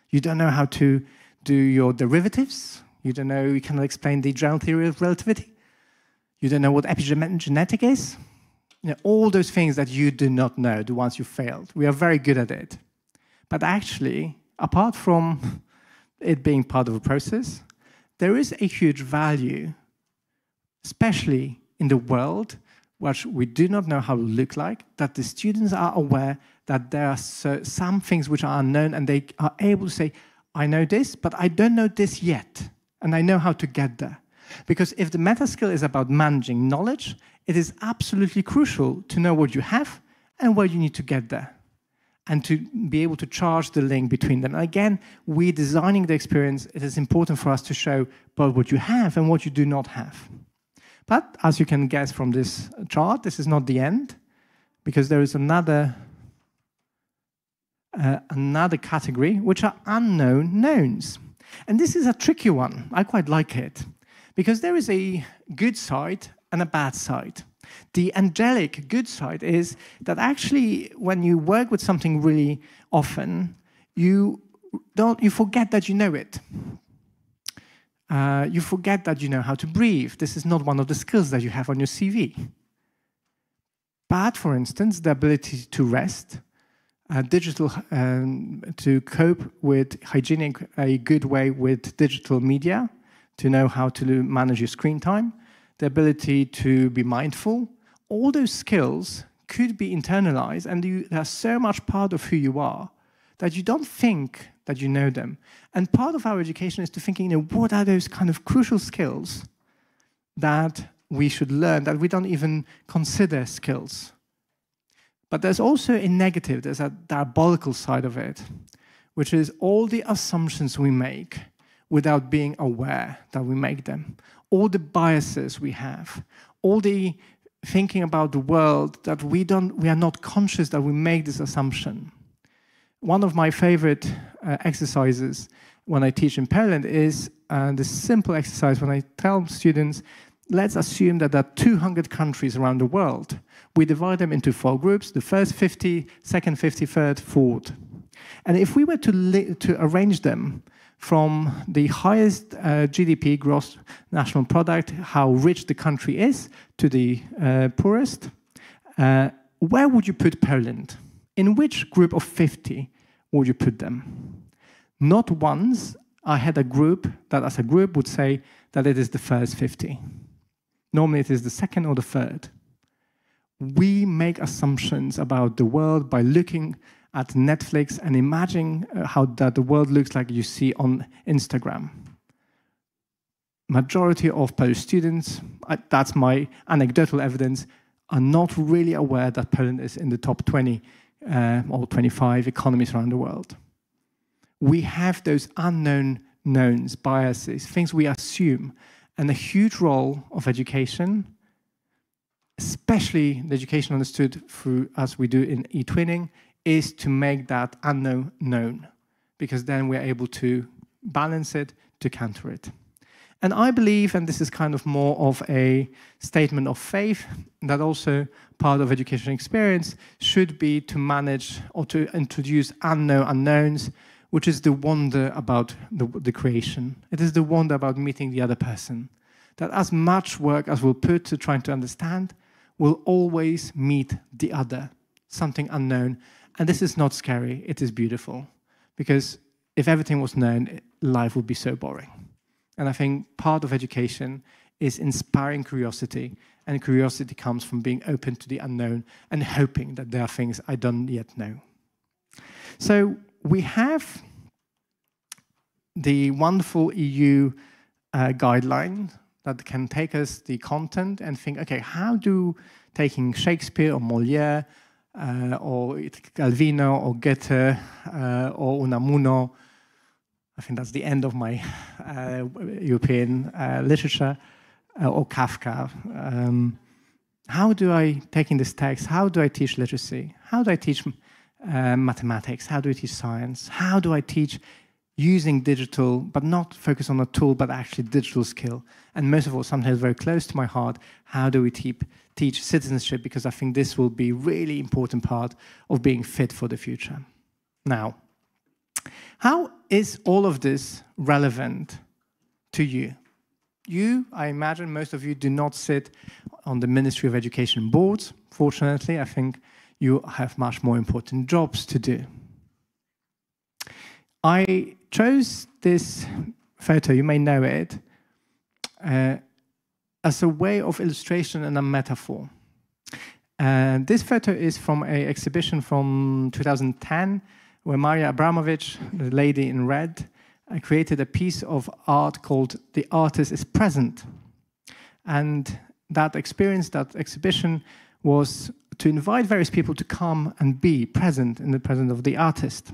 Speaker 4: You don't know how to do your derivatives? You don't know, you cannot explain the general theory of relativity? You don't know what epigenetic is? All those things that you do not know, the ones you failed. We are very good at it. But actually, apart from it being part of a process, there is a huge value, especially in the world which we do not know how it will look like, that the students are aware that there are some things which are unknown, and they are able to say, I know this, but I don't know this yet, and I know how to get there. Because if the meta skill is about managing knowledge, it is absolutely crucial to know what you have and where you need to get there, and to be able to charge the link between them. And again, we designing the experience, it is important for us to show both what you have and what you do not have. But as you can guess from this chart, this is not the end, because there is another category, which are unknown knowns. And this is a tricky one. I quite like it, because there is a good side and a bad side. The angelic good side is that actually when you work with something really often, you forget that you know it. You forget that you know how to breathe. This is not one of the skills that you have on your CV. But, for instance, the ability to rest, to cope with hygienic, a good way with digital media, to know how to manage your screen time, the ability to be mindful, all those skills could be internalized, and they are so much part of who you are that you don't think that you know them. And part of our education is to thinking, what are those kind of crucial skills that we should learn, that we don't even consider skills. But there's also a negative, there's a diabolical side of it, which is all the assumptions we make without being aware that we make them. All the biases we have, all the thinking about the world that we are not conscious that we make this assumption. One of my favorite exercises when I teach in Poland is the simple exercise when I tell students, let's assume that there are 200 countries around the world. We divide them into 4 groups, the first 50, second 50, third, fourth. And if we were to arrange them from the highest GDP, gross national product, how rich the country is, to the poorest, where would you put Poland? In which group of 50 would you put them? Not once I had a group that as a group would say that it is the first 50. Normally it is the second or the third. We make assumptions about the world by looking at Netflix and imagining how that the world looks like you see on Instagram. Majority of Polish students, that's my anecdotal evidence, are not really aware that Poland is in the top 20 or 25 economies around the world. We have those unknown knowns, biases, things we assume, and a huge role of education, especially the education understood through, as we do in eTwinning, is to make that unknown known, because then we're able to balance it, to counter it. And I believe, and this is kind of more of a statement of faith, that also part of education experience should be to manage or to introduce unknown unknowns, which is the wonder about the creation. It is the wonder about meeting the other person. That as much work as we'll put to trying to understand, we'll always meet the other, something unknown. And this is not scary, it is beautiful. Because if everything was known, life would be so boring. And I think part of education is inspiring curiosity, and curiosity comes from being open to the unknown and hoping that there are things I don't yet know. So we have the wonderful EU guideline that can take us the content and think, okay, how do taking Shakespeare or Molière or Calvino or Goethe or Unamuno, I think that's the end of my European literature, or Kafka. How do I, taking this text, how do I teach literacy? How do I teach mathematics? How do I teach science? How do I teach using digital, but not focus on a tool, but actually digital skill? And most of all, sometimes very close to my heart, how do we teach citizenship? Because I think this will be really important part of being fit for the future. Now, how is all of this relevant to you? You, I imagine most of you do not sit on the Ministry of Education boards. Fortunately, I think you have much more important jobs to do. I chose this photo, you may know it, as a way of illustration and a metaphor. This photo is from an exhibition from 2010, where Maria Abramovich, the lady in red, created a piece of art called The Artist is Present. And that experience, that exhibition, was to invite various people to come and be present in the presence of the artist.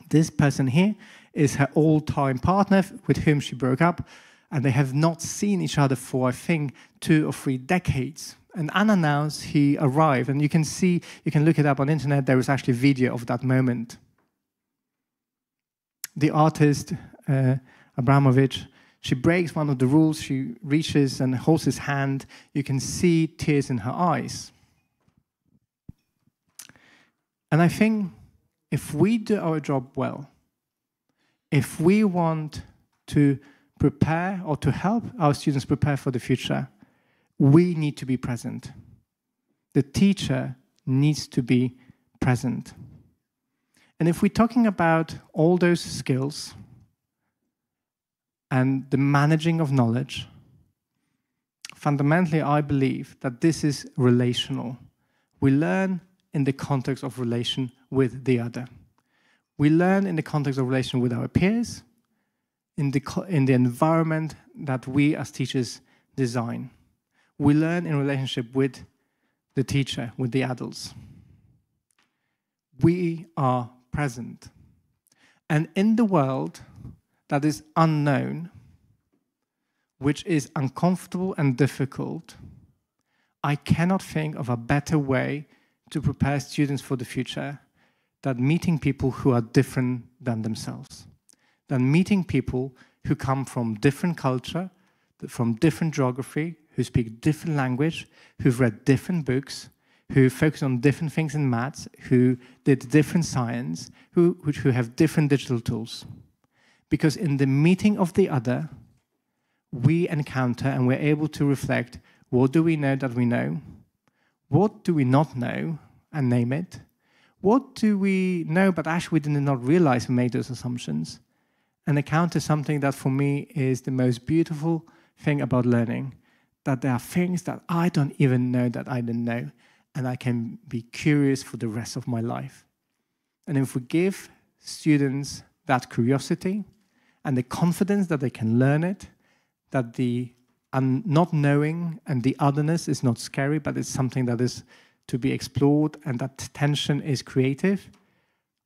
Speaker 4: This person here is her all-time partner with whom she broke up, and they have not seen each other for, I think, 2 or 3 decades. And unannounced, he arrived, and you can see, you can look it up on the internet, there is actually video of that moment. The artist, Abramovich, she breaks one of the rules, she reaches and holds his hand, you can see tears in her eyes. And I think if we do our job well, if we want to prepare or to help our students prepare for the future, we need to be present. The teacher needs to be present. And if we're talking about all those skills and the managing of knowledge, fundamentally I believe that this is relational. We learn in the context of relation with the other. We learn in the context of relation with our peers, in the environment that we as teachers design. We learn in relationship with the teacher, with the adults. We are present. And in the world that is unknown, which is uncomfortable and difficult, I cannot think of a better way to prepare students for the future that meeting people who are different than themselves, than meeting people who come from different culture, from different geography, who speak different language, who've read different books, who focus on different things in maths, who did different science, who have different digital tools. Because in the meeting of the other, we encounter and we're able to reflect, what do we know that we know? What do we not know, and name it? What do we know but actually we did not realize we made those assumptions? And encounter something that for me is the most beautiful thing about learning, that there are things that I don't even know that I didn't know, and I can be curious for the rest of my life. And if we give students that curiosity and the confidence that they can learn it, that the not knowing and the otherness is not scary, but it's something that is to be explored, and that tension is creative,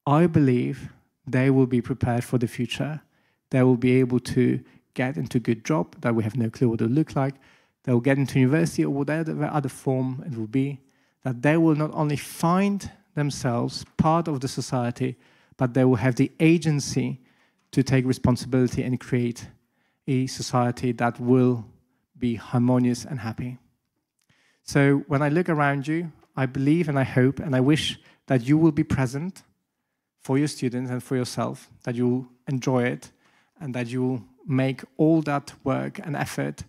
Speaker 4: I believe they will be prepared for the future. They will be able to get into a good job that we have no clue what it will look like. They will get into university or whatever other form it will be, that they will not only find themselves part of the society, but they will have the agency to take responsibility and create a society that will be harmonious and happy. So when I look around you, I believe and I hope and I wish that you will be present for your students and for yourself, that you will enjoy it and that you will make all that work and effort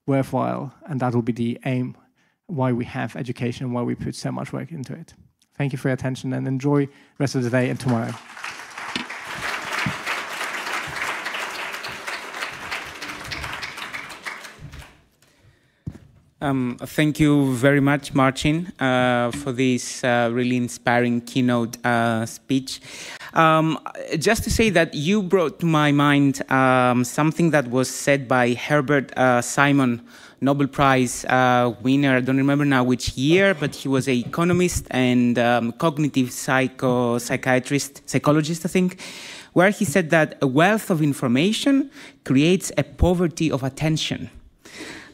Speaker 4: worthwhile, and that will be the aim why we have education, why we put so much work into it. Thank you for your attention and enjoy the rest of the day and tomorrow.
Speaker 1: Thank you very much, Marcin, for this really inspiring keynote speech. Just to say that you brought to my mind something that was said by Herbert Simon, Nobel Prize winner. I don't remember now which year, but he was an economist and cognitive psychologist, I think, where he said that a wealth of information creates a poverty of attention.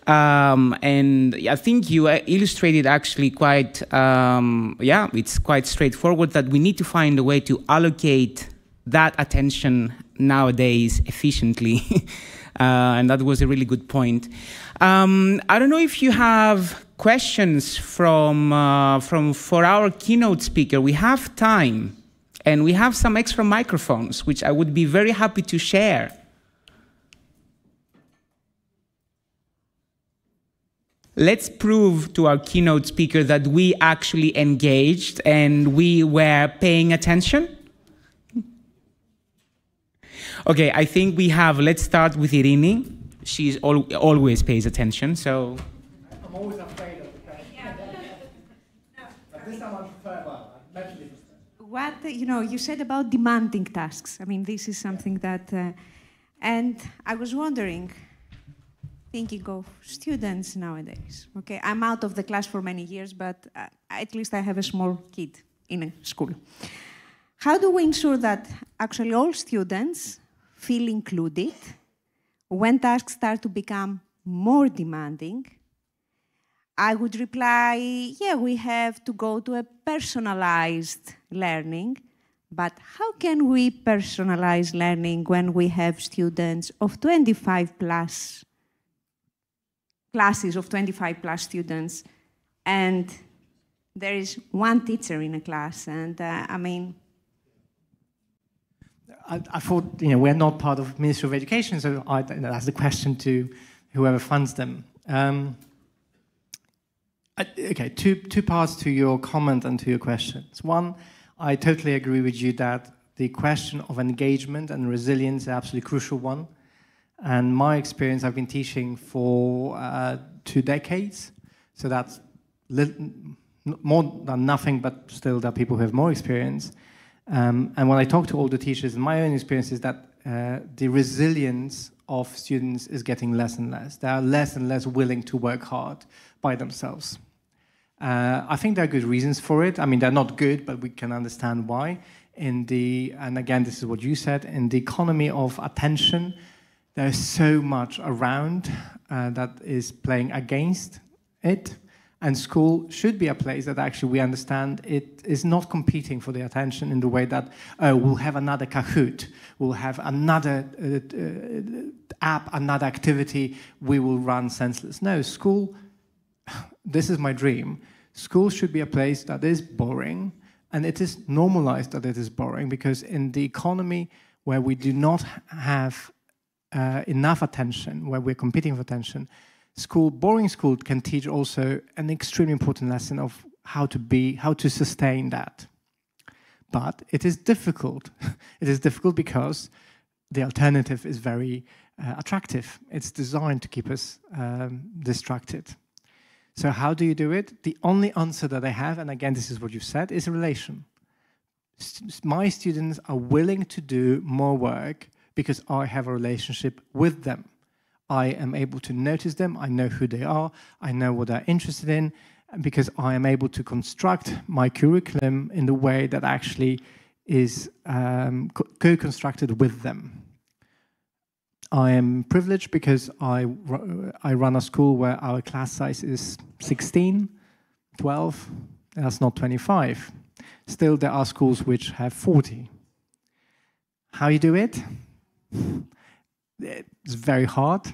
Speaker 1: And I think you illustrated actually quite, it's quite straightforward that we need to find a way to allocate that attention nowadays efficiently. And that was a really good point. I don't know if you have questions for our keynote speaker. We have time and we have some extra microphones, which I would be very happy to share. Let's prove to our keynote speaker that we actually engaged and we were paying attention. Okay, I think we have, let's start with Irini. She always pays attention, so.
Speaker 4: I'm always afraid of the question. But this time I prefer, well, mentally.
Speaker 5: What, you said about demanding tasks. I mean, this is something that, and I was wondering, thinking of students nowadays. Okay, I'm out of the class for many years, but at least I have a small kid in a school. How do we ensure that actually all students feel included when tasks start to become more demanding? I would reply, yeah, we have to go to a personalized learning, but how can we personalize learning when we have students of 25 plus classes of 25 plus students, and there is one teacher in a class, and I mean...
Speaker 4: I thought, we're not part of Ministry of Education, so that's the question to whoever funds them. Okay, two parts to your comment and to your questions. One, I totally agree with you that the question of engagement and resilience is an absolutely crucial one. And my experience, I've been teaching for 2 decades, so that's more than nothing, but still there are people who have more experience. And when I talk to older teachers, my own experience is that the resilience of students is getting less and less. They are less and less willing to work hard by themselves. I think there are good reasons for it. I mean, they're not good, but we can understand why. And again, this is what you said, in the economy of attention, there's so much around that is playing against it. And school should be a place that actually we understand it is not competing for the attention in the way that, oh, we'll have another Kahoot, we'll have another app, another activity, we will run senseless. No, school, this is my dream. School should be a place that is boring, and it is normalized that it is boring, because in the economy where we do not have enough attention, where we're competing for attention, boring school can teach also an extremely important lesson of how to sustain that. But it is difficult. It is difficult because the alternative is very attractive. It's designed to keep us distracted. So how do you do it? The only answer that I have, and again, this is what you said, is relation. My students are willing to do more work because I have a relationship with them. I am able to notice them, I know who they are, I know what they're interested in, because I am able to construct my curriculum in the way that actually is co-constructed with them. I am privileged because I run a school where our class size is 16, 12, that's not 25. Still, there are schools which have 40. How you do it? It's very hard.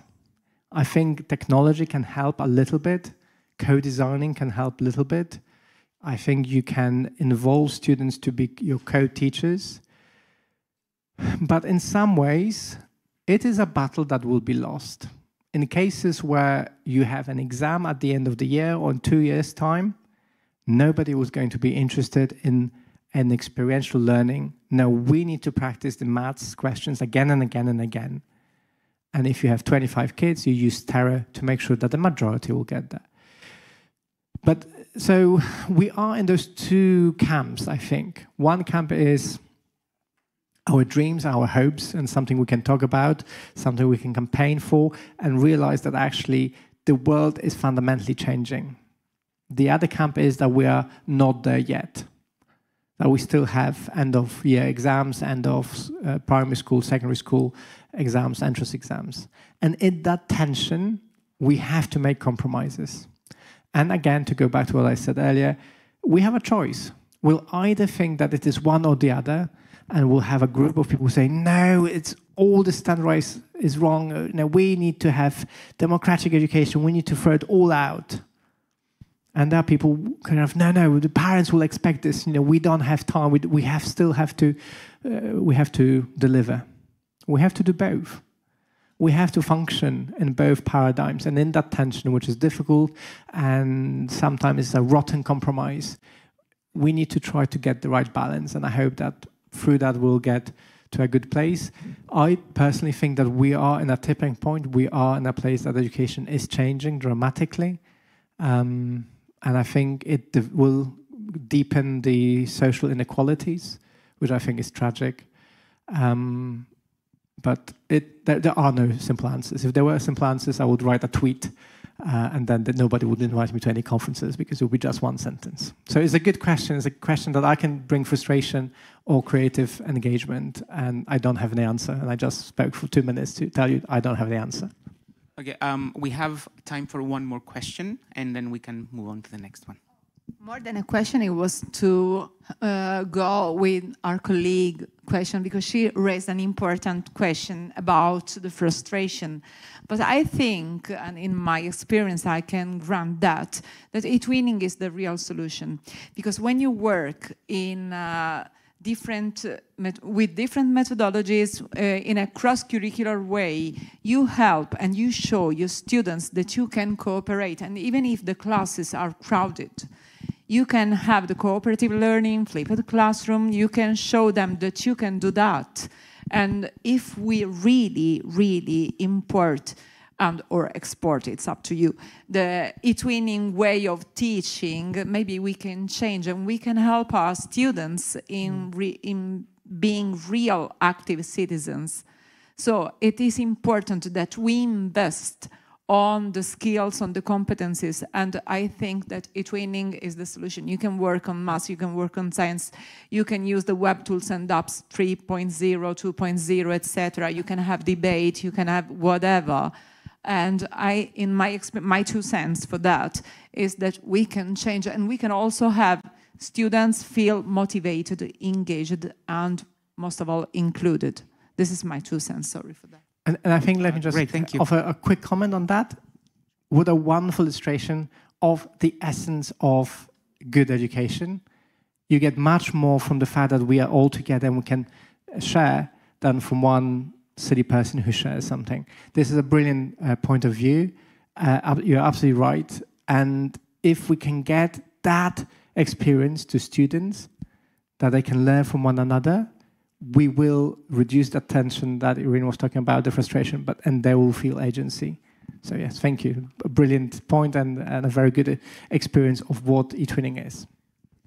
Speaker 4: I think technology can help a little bit. Co-designing can help a little bit. I think you can involve students to be your co-teachers. But in some ways, it is a battle that will be lost. In cases where you have an exam at the end of the year or in 2 years' time, nobody was going to be interested in an experiential learning. No, we need to practice the maths questions again and again and again. And if you have 25 kids, you use terror to make sure that the majority will get that. But so we are in those two camps, I think. One camp is our dreams, our hopes, and something we can talk about, something we can campaign for, and realize that actually the world is fundamentally changing. The other camp is that we are not there yet, that we still have end-of-year exams, end of primary school, secondary school exams, entrance exams. And in that tension, we have to make compromises. And again, to go back to what I said earlier, we have a choice. We'll either think that it is one or the other, and we'll have a group of people saying, no, it's all the standardized is wrong. No, we need to have democratic education. We need to throw it all out. And there are people kind of, no, the parents will expect this. You know, we don't have time. We have to deliver. We have to do both. We have to function in both paradigms. And in that tension, which is difficult and sometimes it's a rotten compromise, we need to try to get the right balance. And I hope that through that we'll get to a good place. I personally think that we are in a tipping point. We are in a place that education is changing dramatically. And I think it will deepen the social inequalities, which I think is tragic. But there are no simple answers. If there were simple answers, I would write a tweet, and then nobody would invite me to any conferences because it would be just one sentence. So it's a good question. It's a question that I can bring frustration or creative engagement, and I don't have any answer. And I just spoke for 2 minutes to tell you I don't have the answer.
Speaker 1: Okay, we have time for one more question, and then we can move on to the next one.
Speaker 6: More than a question, it was to go with our colleague question, because she raised an important question about the frustration. But I think, and in my experience, I can grant that eTwinning is the real solution. Because when you work in with different methodologies in a cross-curricular way, you help and you show your students that you can cooperate. And even if the classes are crowded, you can have the cooperative learning, flipped classroom, you can show them that you can do that. And if we really, really import or export, it's up to you, the eTwinning way of teaching, maybe we can change and we can help our students in being real active citizens. So it is important that we invest on the skills, on the competencies, and I think that eTwinning is the solution. You can work on math, you can work on science, you can use the web tools and apps 3.0, 2.0, etc. You can have debate, you can have whatever. And in my 2 cents for that is that we can change, and we can also have students feel motivated, engaged, and most of all, included. This is my 2 cents, sorry for that.
Speaker 4: And I think, let me just offer a quick comment on that. What a wonderful illustration of the essence of good education. You get much more from the fact that we are all together and we can share than from one silly person who shares something. This is a brilliant point of view. You're absolutely right. And if we can get that experience to students, that they can learn from one another, we will reduce the tension that Irene was talking about, the frustration, and they will feel agency. So yes, thank you. A brilliant point and a very good experience of what eTwinning is.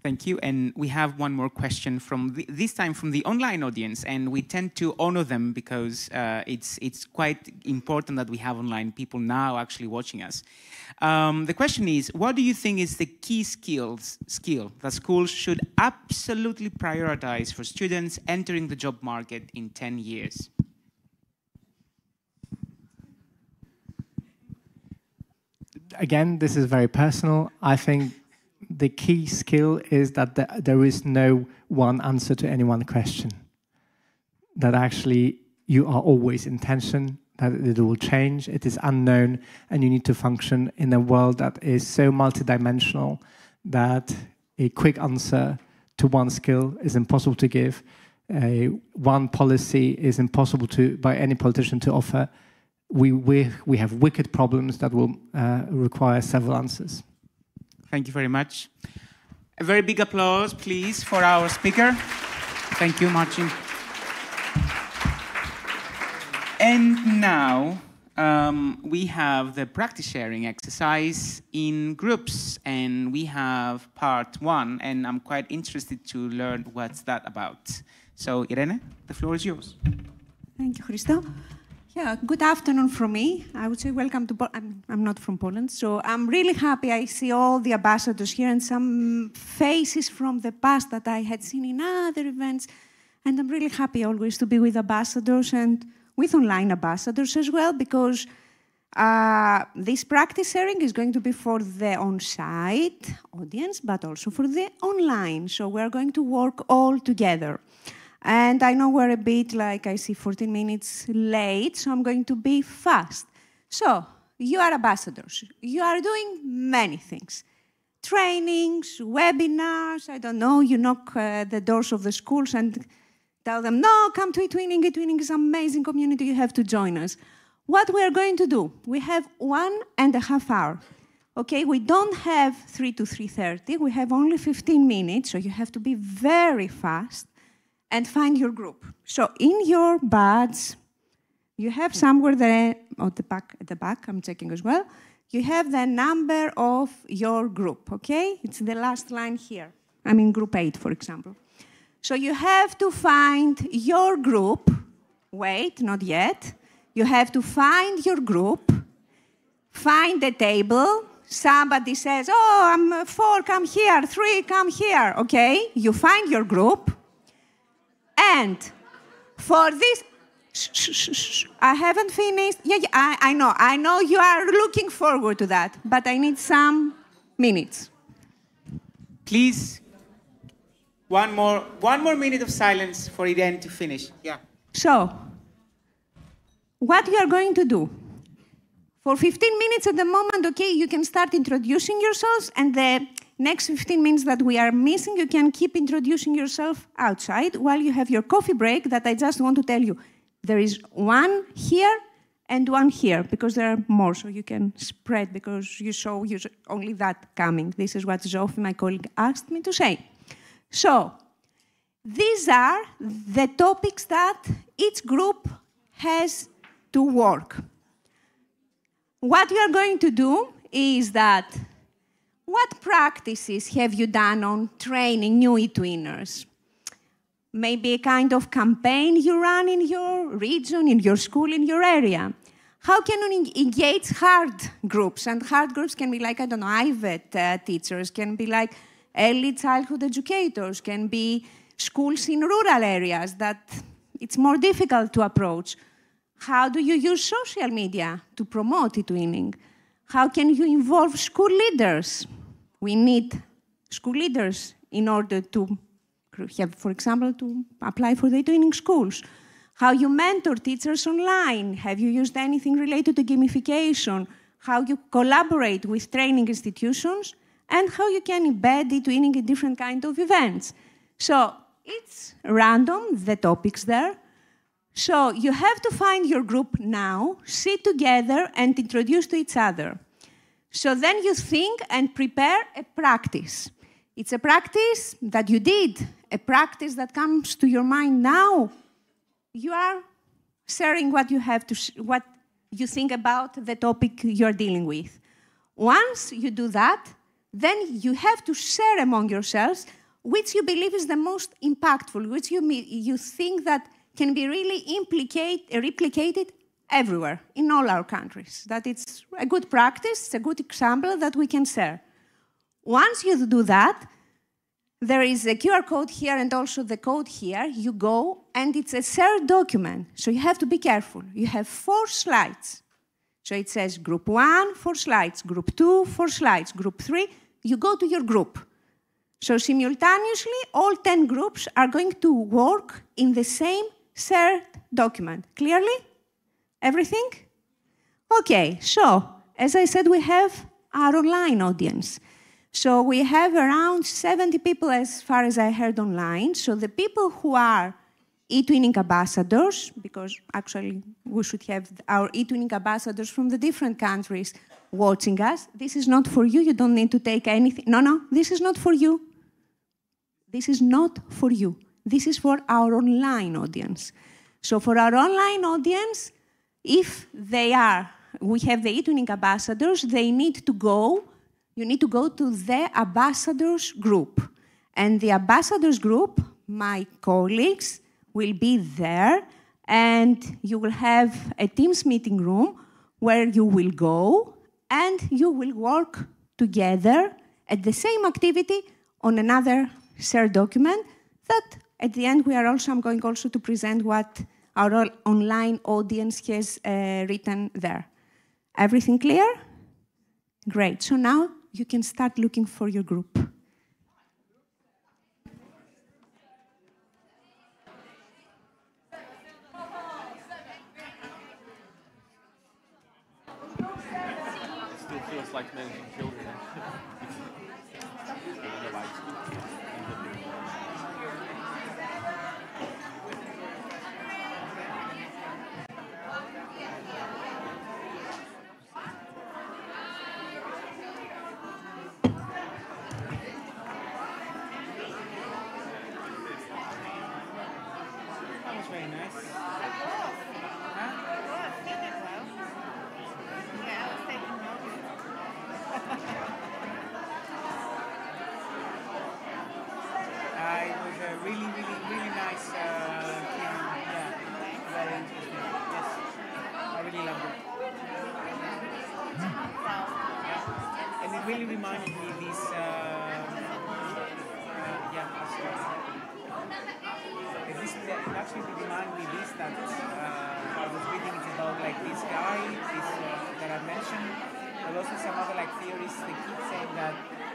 Speaker 1: Thank you. And we have one more question from this time from the online audience, and we tend to honor them because it's quite important that we have online people now actually watching us. The question is, what do you think is the key skill that schools should absolutely prioritize for students entering the job market in 10 years?
Speaker 4: Again, this is very personal. I think the key skill is that there is no one answer to any one question. That actually you are always in tension, that it will change, it is unknown, and you need to function in a world that is so multidimensional that a quick answer to one skill is impossible to give. One policy is impossible by any politician to offer. We have wicked problems that will require several answers.
Speaker 1: Thank you very much. A very big applause, please, for our speaker. Thank you, Marcin. And now we have the practice sharing exercise in groups, and we have part 1, and I'm quite interested to learn what's that about. So, Irene, the floor is yours.
Speaker 5: Thank you, Christo. Yeah, good afternoon from me. I would say welcome to Poland. I'm not from Poland, so I'm really happy I see all the ambassadors here and some faces from the past that I had seen in other events. And I'm really happy always to be with ambassadors and with online ambassadors as well, because this practice sharing is going to be for the on-site audience, but also for the online. So we're going to work all together. And I know we're a bit, like I see, 14 minutes late, so I'm going to be fast. So, you are ambassadors. You are doing many things. Trainings, webinars, I don't know, you knock the doors of the schools and tell them, no, come to eTwinning. eTwinning is an amazing community, you have to join us. What we are going to do, we have 1.5 hours. Okay, we don't have 3 to 3:30, we have only 15 minutes, so you have to be very fast and find your group. So in your badge, you have somewhere there, at the back, I'm checking as well, you have the number of your group, okay? It's the last line here. I'm in group 8, for example. So you have to find your group. Wait, not yet. You have to find your group, find the table. Somebody says, oh, I'm 4, come here, 3, come here, okay? You find your group. And for this, I haven't finished. Yeah, I know you are looking forward to that, but I need some minutes.
Speaker 1: Please, one more minute of silence for Irene to finish. Yeah.
Speaker 5: So, what you are going to do? For 15 minutes at the moment, okay, you can start introducing yourselves, and the next 15 minutes that we are missing, you can keep introducing yourself outside while you have your coffee break that I just want to tell you. There is one here and one here, because there are more, so you can spread, because you saw only that coming. This is what Zsofi, my colleague, asked me to say. So, these are the topics that each group has to work. What you are going to do is that, what practices have you done on training new eTwinners? Maybe a kind of campaign you run in your region, in your school, in your area. How can you engage hard groups? And hard groups can be like, I don't know, IVET teachers, can be like early childhood educators, can be schools in rural areas that it's more difficult to approach. How do you use social media to promote eTwinning? How can you involve school leaders? We need school leaders in order to have, for example, to apply for the eTwinning schools. How you mentor teachers online? Have you used anything related to gamification? How you collaborate with training institutions? And how you can embed eTwinning in different kinds of events. So it's random, the topics there. So you have to find your group now, sit together and introduce to each other. So then you think and prepare a practice. It's a practice that you did, a practice that comes to your mind now. You are sharing what you have to, what you think about the topic you're dealing with. Once you do that, then you have to share among yourselves which you believe is the most impactful, which you think that can be really replicated everywhere, in all our countries. That it's a good practice, it's a good example that we can share. Once you do that, there is a QR code here and also the code here. You go, and it's a shared document, so you have to be careful. You have 4 slides. So it says group 1, 4 slides, group 2, 4 slides, group 3. You go to your group. So simultaneously, all 10 groups are going to work in the same shared document. Clearly? Everything? Okay, so as I said, we have our online audience. So we have around 70 people as far as I heard online. So the people who are eTwinning ambassadors, because actually we should have our eTwinning ambassadors from the different countries watching us. This is not for you, you don't need to take anything. No, this is not for you. This is not for you. This is for our online audience. So for our online audience, if we have the eTwinning ambassadors, they need to go, you need to go to the ambassadors group. And the ambassadors group, my colleagues, will be there, and you will have a Teams meeting room where you will go and you will work together at the same activity on another shared document that at the end I'm going also to present what our online audience has written there. Everything clear? Great. So now you can start looking for your group.
Speaker 2: Still feels like managing children.
Speaker 1: That was very nice. It was a really, really, really nice keynote. Yeah, very interesting. Yes, I really loved it. And it really reminded me of this. It actually reminded me this that I was reading. It's about like this guy, that I mentioned, but also some other like theorists. They keep saying that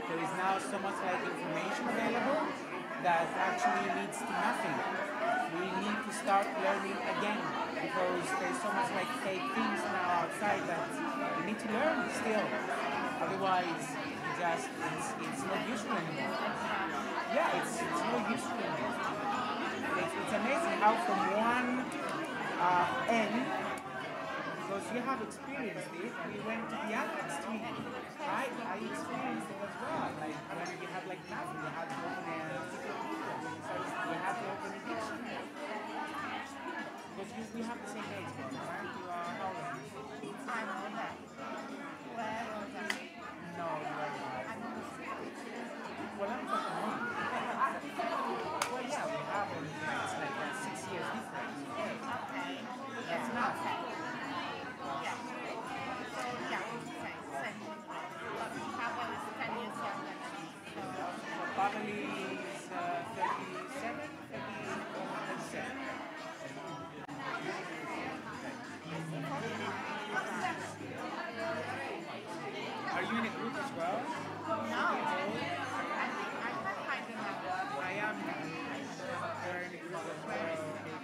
Speaker 1: there is now so much like information available that actually leads to nothing. We need to start learning again because there's so much like fake things now outside that we need to learn still. Otherwise, it's not useful anymore. Yeah, it's not useful anymore. It's amazing how from one end, because you have experienced it, we went to the other extreme, right? I experienced it as well. Like when you had like nothing, you had to open a you had to open a dictionary. Because you have the same age, right? You are how old are you? I'm older. Where older? No, you are not. I'm well, I'm 21. Well, yeah, we have everything. It's like 6 years difference. Okay. That's not. Yeah. So, yeah, same. Pavel is 10 years younger than me. So Pavel is 37, 37. Are you in a group as well? No. I am. They're in a group as well.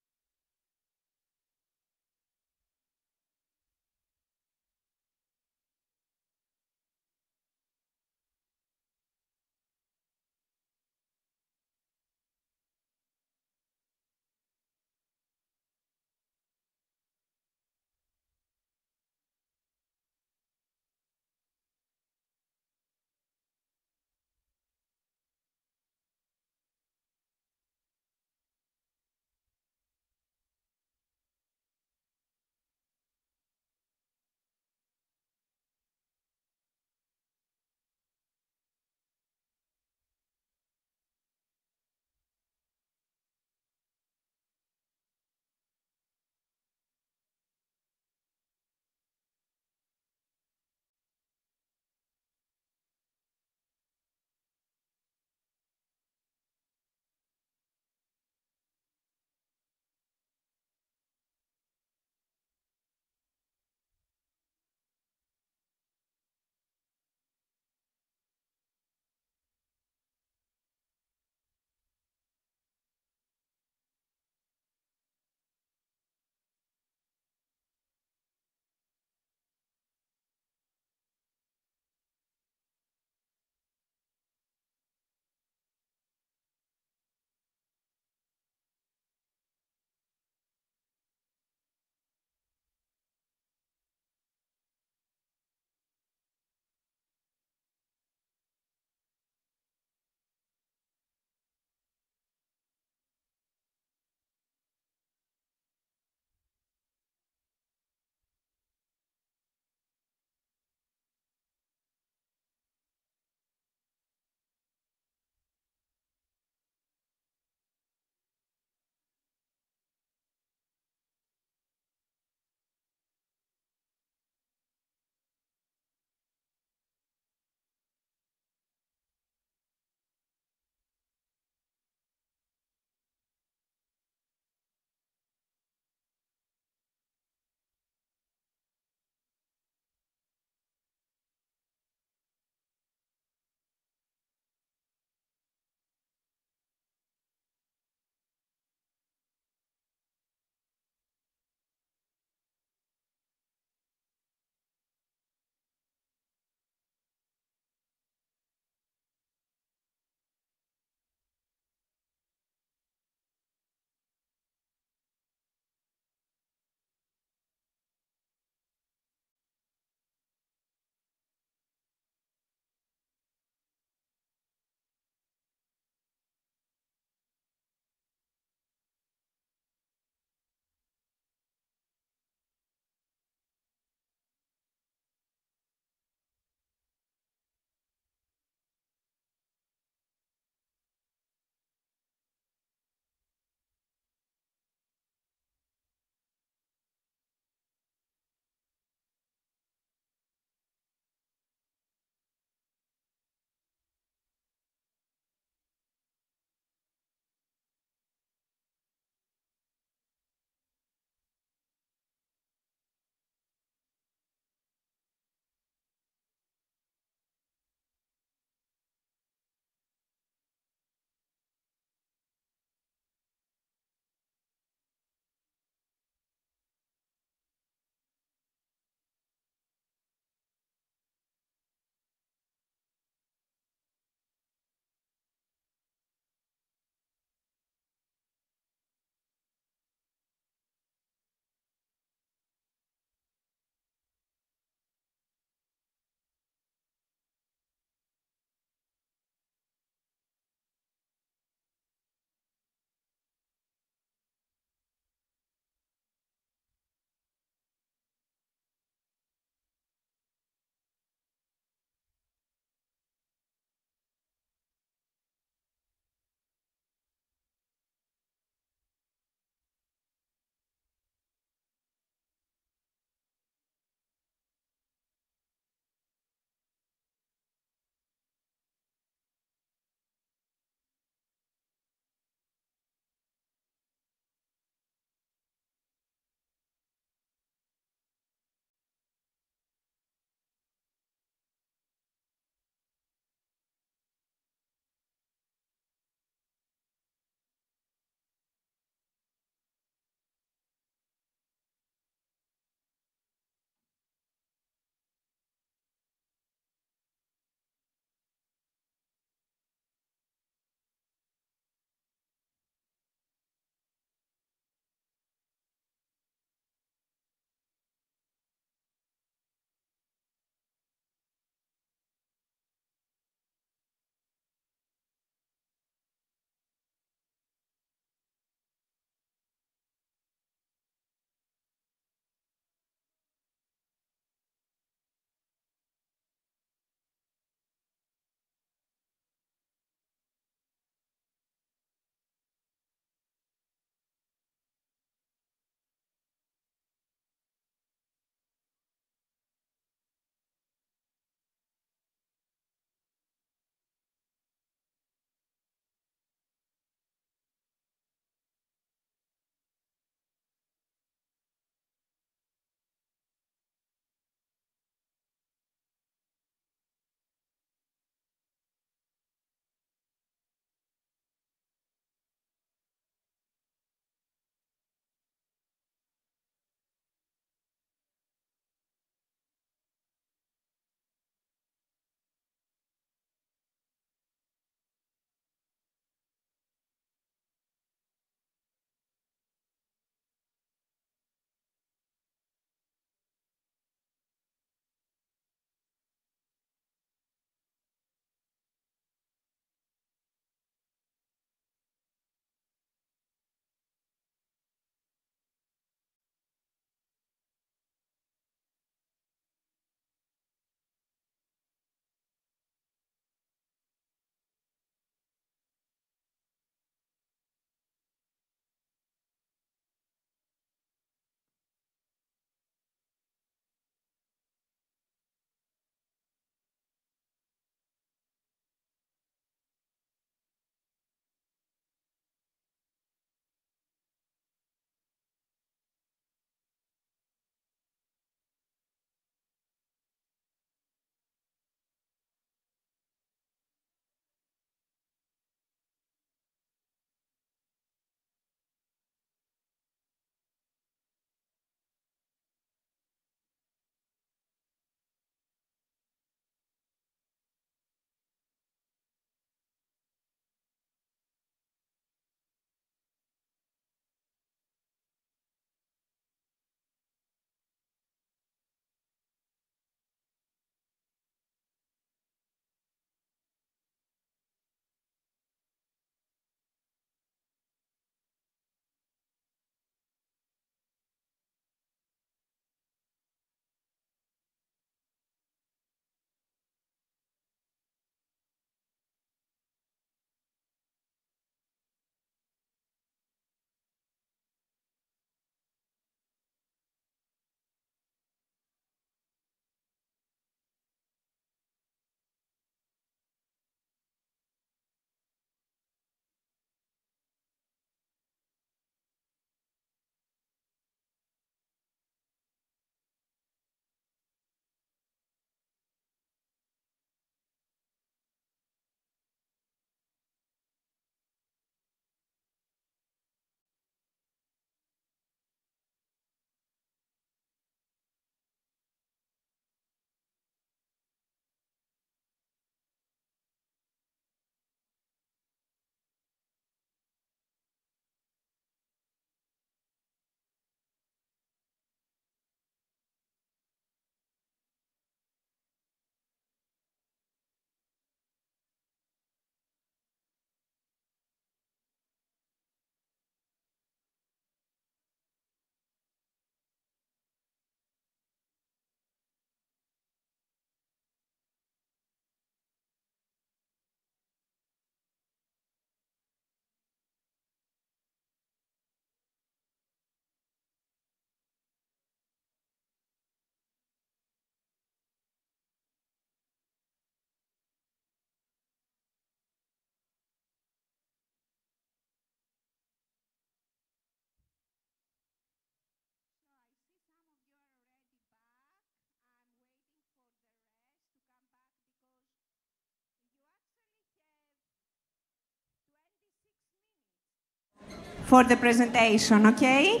Speaker 5: for the presentation, okay?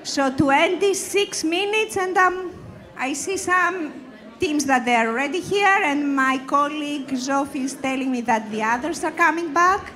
Speaker 5: So 26 minutes, and I see some teams that they are already here, and my colleague Zof is telling me that the others are coming back.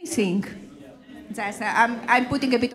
Speaker 5: Sing. Just, I'm putting a bit.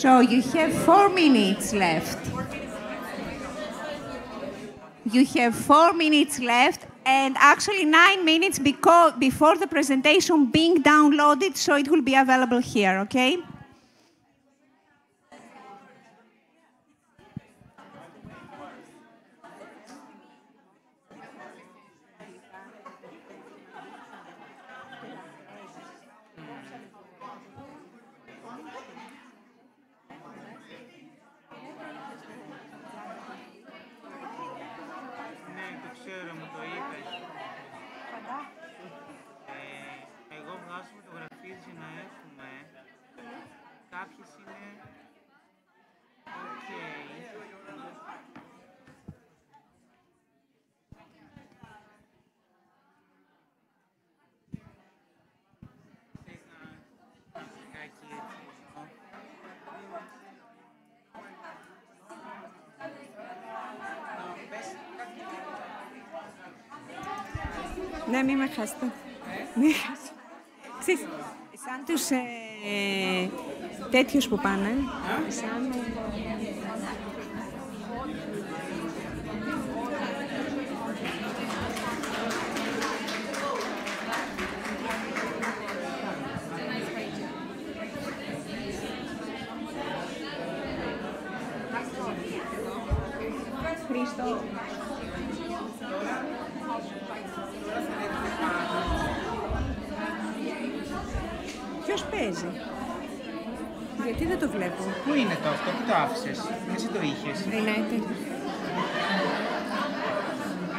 Speaker 5: So you have 4 minutes left. You have 4 minutes left, and actually 9 minutes before the presentation being downloaded, so it will be available here, okay? Ναι, μη με χάσετε. Ξέρεις, σαν τους τέτοιους που πάνε. Σαν... Χρήστο. Ποιος παίζει? Γιατί δεν το βλέπω.
Speaker 1: Πού είναι το αυτό, πού το άφησες? Εσύ το είχες.
Speaker 5: Είναι έτοιμο.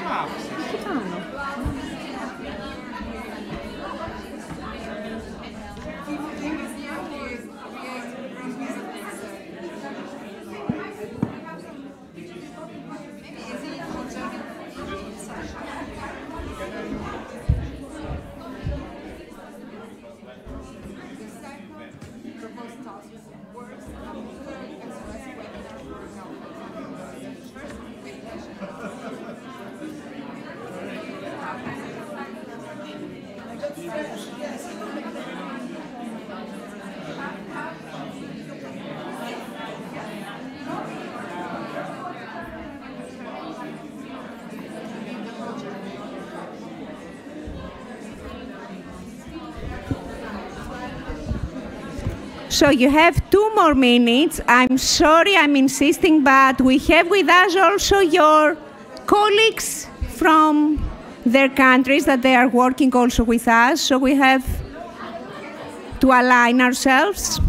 Speaker 1: Το άφησες.
Speaker 5: Τι κάνω? So you have 2 more minutes. I'm sorry I'm insisting, but we have with us also your colleagues from their countries that they are working also with us. So we have to align ourselves.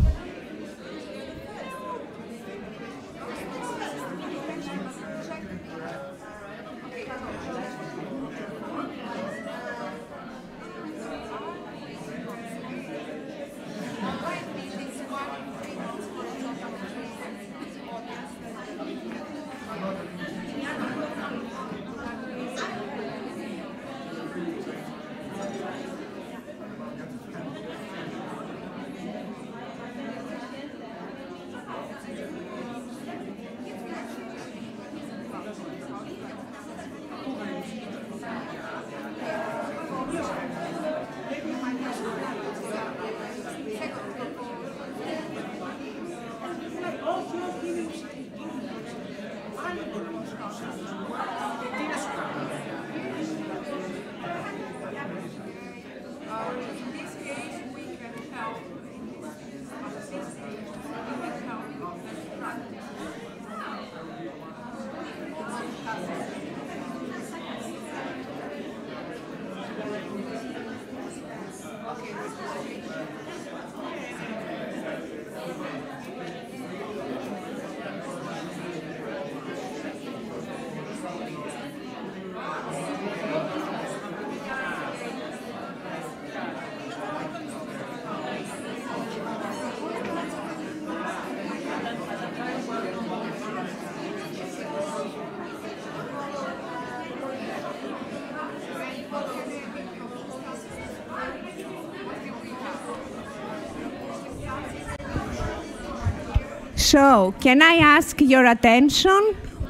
Speaker 5: So, can I ask your attention,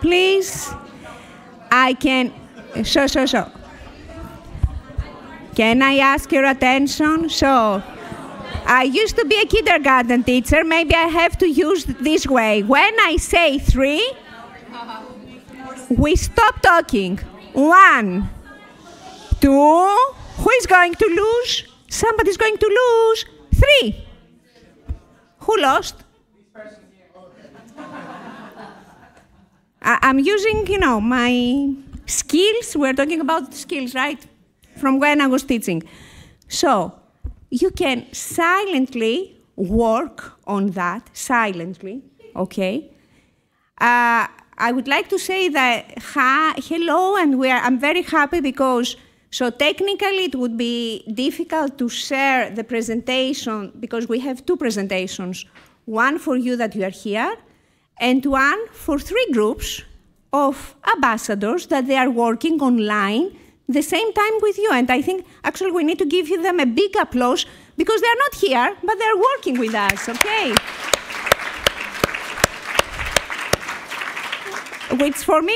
Speaker 5: please? Can I ask your attention? So, I used to be a kindergarten teacher. Maybe I have to use this way. When I say 3, we stop talking. 1, 2. Who is going to lose? Somebody's going to lose. 3. Who lost? I'm using, my skills. We're talking about skills, right? From when I was teaching. So you can silently work on that, silently, okay? I would like to say that hello, and I'm very happy because, so technically it would be difficult to share the presentation because we have 2 presentations, one for you that you are here, and one for 3 groups of ambassadors that they are working online the same time with you. And I think actually we need to give them a big applause because they are not here, but they are working with us, okay? Which for me,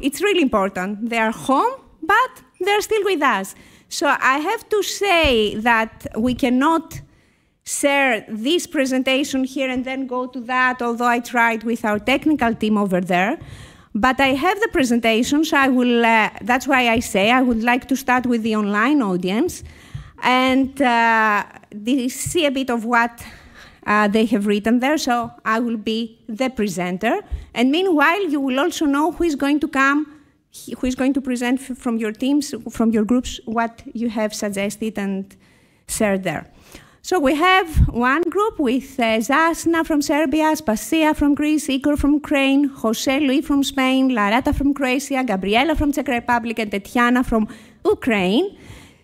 Speaker 5: it's really important. They are home, but they're still with us. So I have to say that we cannot share this presentation here and then go to that, although I tried with our technical team over there. But I have the presentation, so I will, that's why I say I would like to start with the online audience and see a bit of what they have written there. So I will be the presenter. And meanwhile, you will also know who is going to come, who is going to present from your teams, from your groups, what you have suggested and shared there. So we have one group with Zasna from Serbia, Spasia from Greece, Igor from Ukraine, Jose Luis from Spain, Larata from Croatia, Gabriela from Czech Republic, and Tetiana from Ukraine.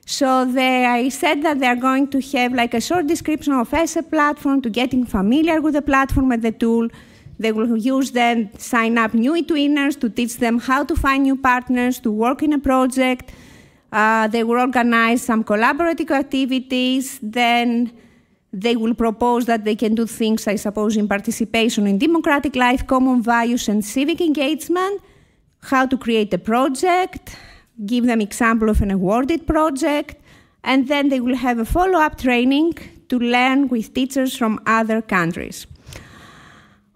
Speaker 5: So I said that they are going to have like a short description of ESE platform to getting familiar with the platform and the tool. They will use then sign up new eTwinners to teach them how to find new partners, to work in a project. They will organize some collaborative activities. Then they will propose that they can do things, I suppose, in participation in democratic life, common values, and civic engagement, how to create a project, give them example of an awarded project, and then they will have a follow-up training to learn with teachers from other countries.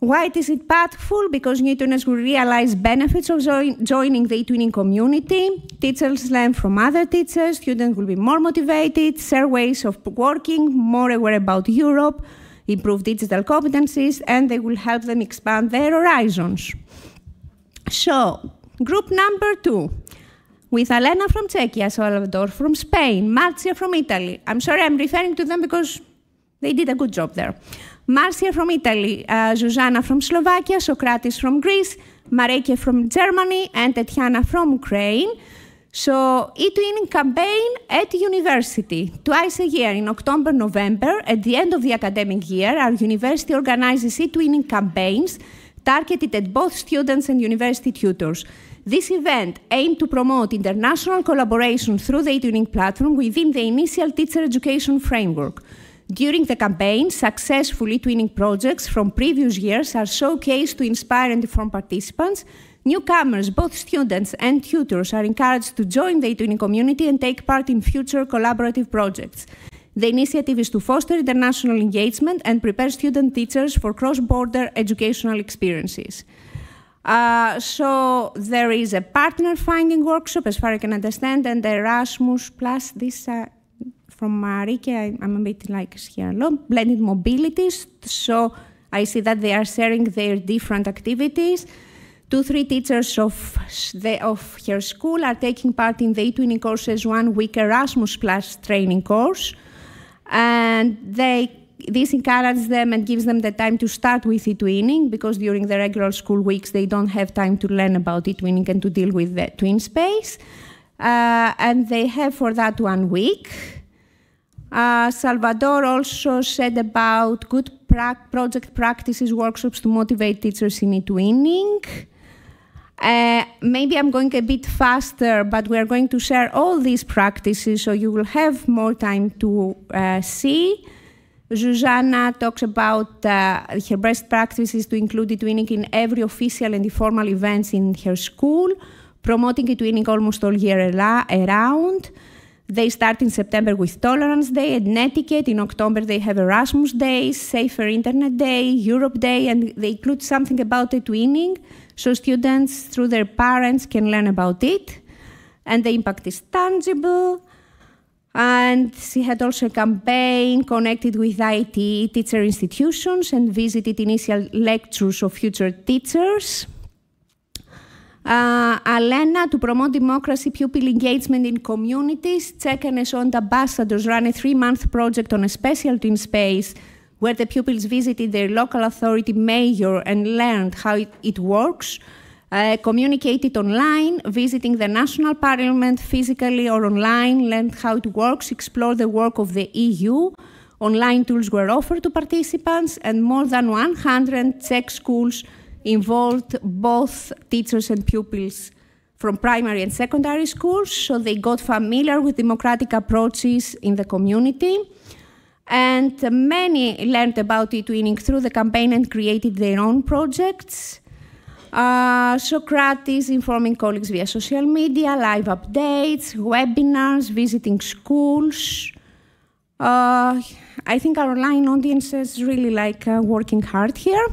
Speaker 5: Why is it impactful? Because new eTwinners will realize benefits of joining the eTwinning community. Teachers learn from other teachers. Students will be more motivated, share ways of working, more aware about Europe, improve digital competencies, and they will help them expand their horizons. So, group number 2, with Elena from Czechia, Salvador from Spain, Marcia from Italy. I'm sorry I'm referring to them because they did a good job there. Marcia from Italy, Zuzana from Slovakia, Sokratis from Greece, Mareke from Germany, and Tetiana from Ukraine. So, eTwinning campaign at university, twice a year in October, November. At the end of the academic year, our university organizes eTwinning campaigns targeted at both students and university tutors. This event aimed to promote international collaboration through the eTwinning platform within the initial teacher education framework. During the campaign, successful eTwinning projects from previous years are showcased to inspire and inform participants. Newcomers, both students and tutors, are encouraged to join the eTwinning community and take part in future collaborative projects. The initiative is to foster international engagement and prepare student teachers for cross-border educational experiences. So there is a partner-finding workshop, as far as I can understand, and Erasmus plus this from Marike, I'm a bit like here, blended mobilities. So I see that they are sharing their different activities. 2-3 teachers of her school are taking part in the eTwinning courses 1-week Erasmus plus training course. And this encourages them and gives them the time to start with eTwinning, because during the regular school weeks, they don't have time to learn about eTwinning and to deal with the twin space. And they have for that 1 week. Salvador also said about good project practices workshops to motivate teachers in eTwinning. Maybe I'm going a bit faster, but we are going to share all these practices so you will have more time to see. Zuzana talks about her best practices to include eTwinning in every official and informal events in her school, promoting eTwinning almost all year around. They start in September with Tolerance Day and Etiquette. In October, they have Erasmus Day, Safer Internet Day, Europe Day, and they include something about eTwinning, so students, through their parents, can learn about it. And the impact is tangible. And she had also a campaign connected with IT teacher institutions and visited initial lectures of future teachers. Alena, to promote democracy, pupil engagement in communities, Czech NSO ambassadors ran a 3-month project on a special twin space where the pupils visited their local authority mayor and learned how it works, communicated online, visiting the national parliament physically or online, learned how it works, explored the work of the EU. Online tools were offered to participants, and more than 100 Czech schools involved both teachers and pupils from primary and secondary schools, so they got familiar with democratic approaches in the community. And many learned about eTwinning through the campaign and created their own projects. Socrates informing colleagues via social media, live updates, webinars, visiting schools. I think our online audiences really like working hard here.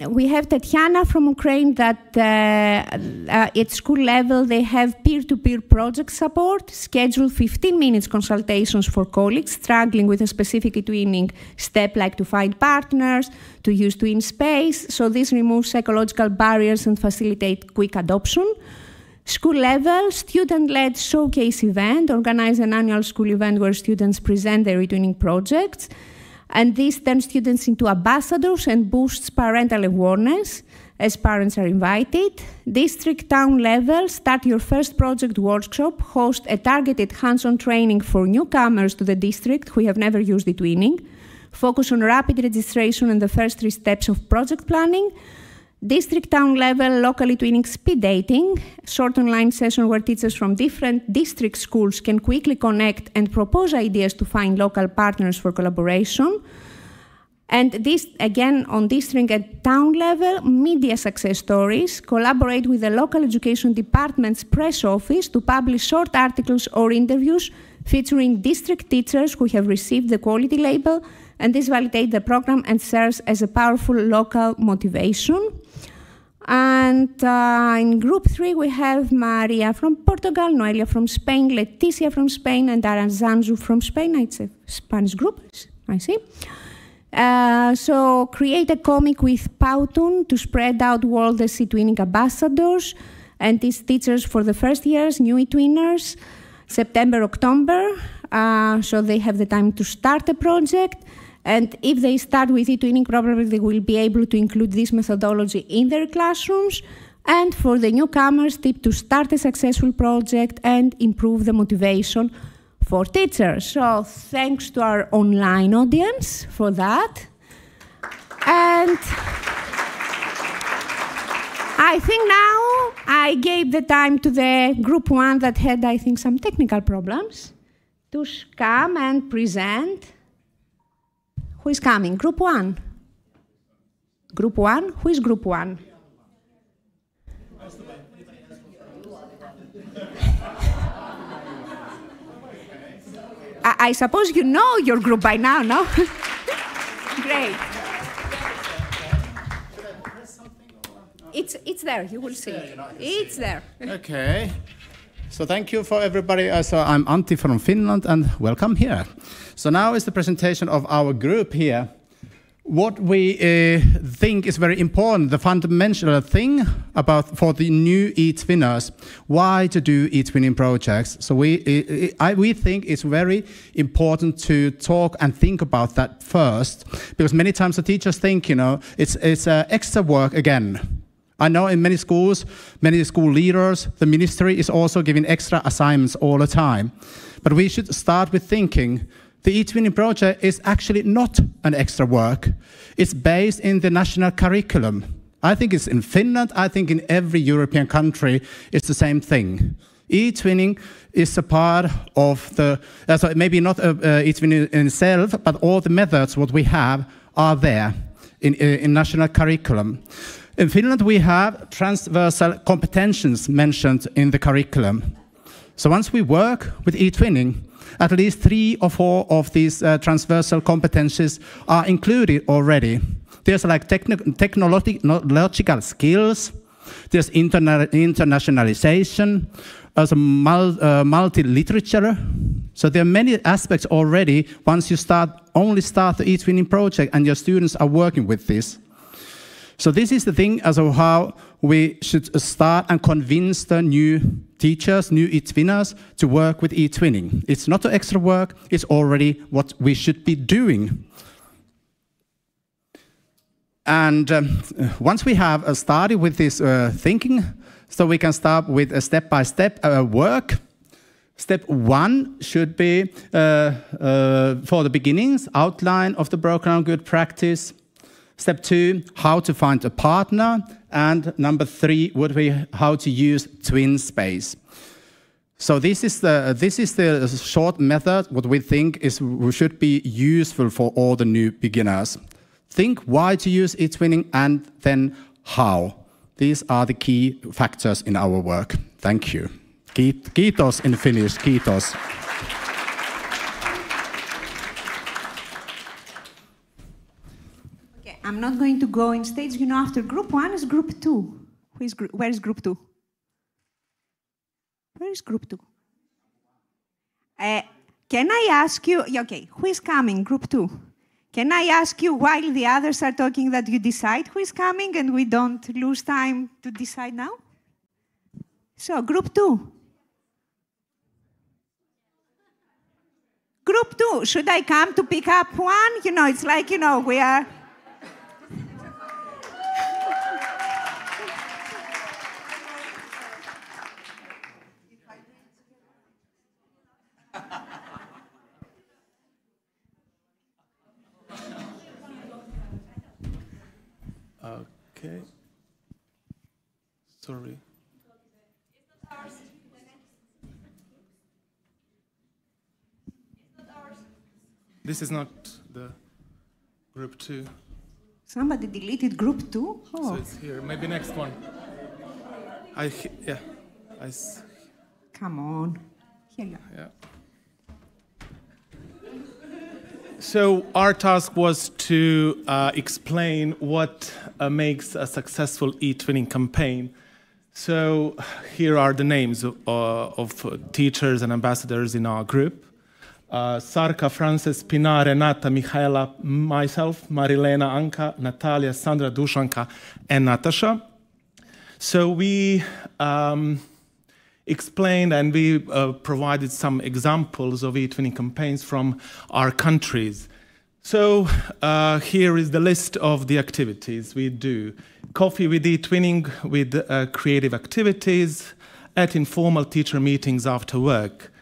Speaker 5: We have Tatiana from Ukraine that at school level they have peer-to-peer project support, schedule 15 minutes consultations for colleagues struggling with a specific eTwinning step like to find partners, to use twin space, so this removes psychological barriers and facilitate quick adoption. School level, student-led showcase event, organize an annual school event where students present their eTwinning projects. And this turns students into ambassadors and boosts parental awareness, as parents are invited. District town level, start your first project workshop, host a targeted hands-on training for newcomers to the district who have never used eTwinning. Focus on rapid registration and the first 3 steps of project planning. District town level, local eTwinning speed dating, short online session where teachers from different district schools can quickly connect and propose ideas to find local partners for collaboration. And this, again, on district and town level, media success stories, collaborate with the local education department's press office to publish short articles or interviews featuring district teachers who have received the quality label, and this validates the program and serves as a powerful local motivation. And in group 3, we have Maria from Portugal, Noelia from Spain, Leticia from Spain, and Aranzanzu from Spain. It's a Spanish group, I see. So create a comic with Powtoon to spread out world as eTwinning ambassadors, and these teachers for the first years, new eTwinners, September, October, so they have the time to start a project. And if they start with eTwinning, probably they will be able to include this methodology in their classrooms. And for the newcomers, tip to start a successful project and improve the motivation for teachers. So thanks to our online audience for that. And I think now I gave the time to the group 1 that had, I think, some technical problems to come and present. Who is coming? Group 1? Group 1? Who is group 1? I suppose you know your group by now, no? Great. It's there, you will see. It's there.
Speaker 7: Okay. So thank you for everybody. So I'm Antti from Finland, and welcome here. So now is the presentation of our group here. What we think is very important, the fundamental thing for the new eTwinners, why to do eTwinning projects. So we think it's very important to talk and think about that first, because many times the teachers think, it's extra work again. I know in many schools, many school leaders, the ministry is also giving extra assignments all the time. But we should start with thinking, the eTwinning project is actually not an extra work. It's based in the national curriculum. I think it's in Finland, I think in every European country, it's the same thing. eTwinning is a part of the, so maybe not eTwinning in itself, but all the methods what we have are there in national curriculum. In Finland, we have transversal competences mentioned in the curriculum. So once we work with eTwinning, at least 3 or 4 of these transversal competencies are included already. There's like technological skills, there's internationalization, there's multi-literature. So there are many aspects already once you only start the eTwinning project and your students are working with this. So this is the thing as of how we should start and convince the new teachers, new eTwinners to work with eTwinning. It's not extra work, it's already what we should be doing. And once we have started with this thinking, so we can start with a step-by-step work. Step 1 should be, for the beginnings, outline of the program, good practice. Step 2, how to find a partner. And number 3 would be how to use TwinSpace. So this is the short method, what we think should be useful for all the new beginners. Think why to use eTwinning and then how. These are the key factors in our work. Thank you. Kiitos in Finnish, kiitos.
Speaker 5: Okay, I'm not going to go in stage. You know, after group 1 is group 2. Where is group 2? Where is group 2? Can I ask you, okay, who is coming, group 2? Can I ask you, while the others are talking, that you decide who is coming and we don't lose time to decide now? So, group 2. Group 2, should I come to pick up one? You know, it's like, you know, we are...
Speaker 8: Okay. Sorry. This is not the group 2.
Speaker 5: Somebody deleted group 2? Oh.
Speaker 8: So it's here. Maybe next one.
Speaker 5: Come on. Here you are.
Speaker 8: Yeah. So our task was to explain what makes a successful eTwinning campaign. So here are the names of teachers and ambassadors in our group. Sarka, Frances, Pinar, Renata, Michaela, myself, Marilena, Anka, Natalia, Sandra, Dushanka, and Natasha. So we explained and we provided some examples of eTwinning campaigns from our countries. So here is the list of the activities we do. Coffee with eTwinning with creative activities, at informal teacher meetings after work.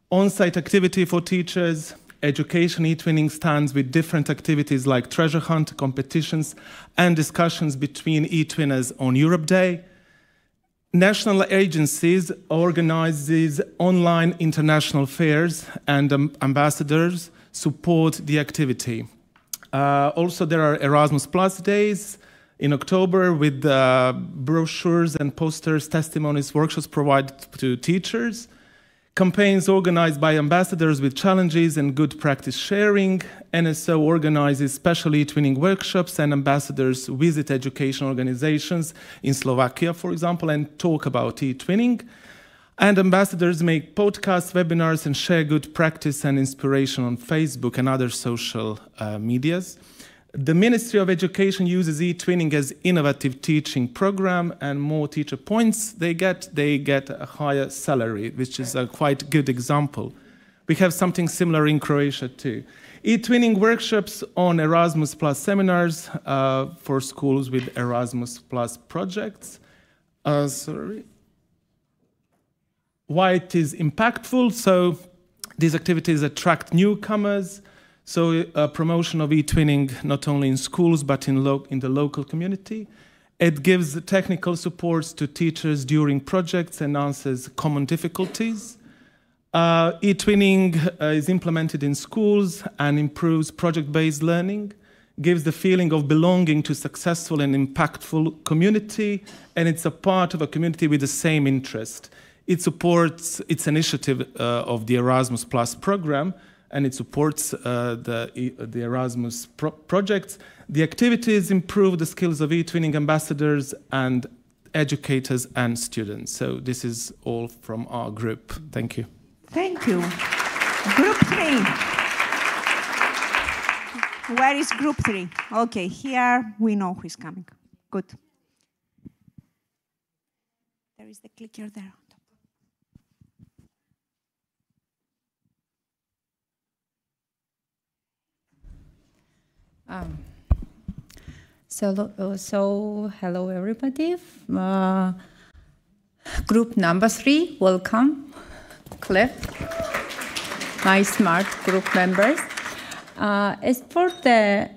Speaker 8: On-site activity for teachers, education eTwinning stands with different activities like treasure hunt, competitions, and discussions between eTwinners on Europe Day. National agencies organizes online international fairs and ambassadors support the activity. Also, there are Erasmus Plus days in October with brochures and posters, testimonies, workshops provided to teachers. Campaigns organized by ambassadors with challenges and good practice sharing. NSO organizes special eTwinning workshops and ambassadors visit education organizations in Slovakia, for example, and talk about eTwinning. And ambassadors make podcasts, webinars, and share good practice and inspiration on Facebook and other social medias. The Ministry of Education uses eTwinning as innovative teaching program, and more teacher points they get a higher salary, which is a quite good example. We have something similar in Croatia too. eTwinning workshops on Erasmus Plus seminars for schools with Erasmus Plus projects. Why it is impactful? So these activities attract newcomers. So promotion of eTwinning not only in schools but in the local community. It gives technical supports to teachers during projects and answers common difficulties. eTwinning is implemented in schools and improves project-based learning, gives the feeling of belonging to successful and impactful community, and it's a part of a community with the same interest. It supports its initiative of the Erasmus Plus program, and it supports the Erasmus projects. The activities improve the skills of eTwinning ambassadors and educators and students. So this is all from our group. Thank you.
Speaker 5: Thank you. Group 3. Where is group 3? Okay, here we know who is coming. Good. There is the clicker there.
Speaker 9: So hello everybody. Group number 3, welcome. Cliff, my smart group members. As for the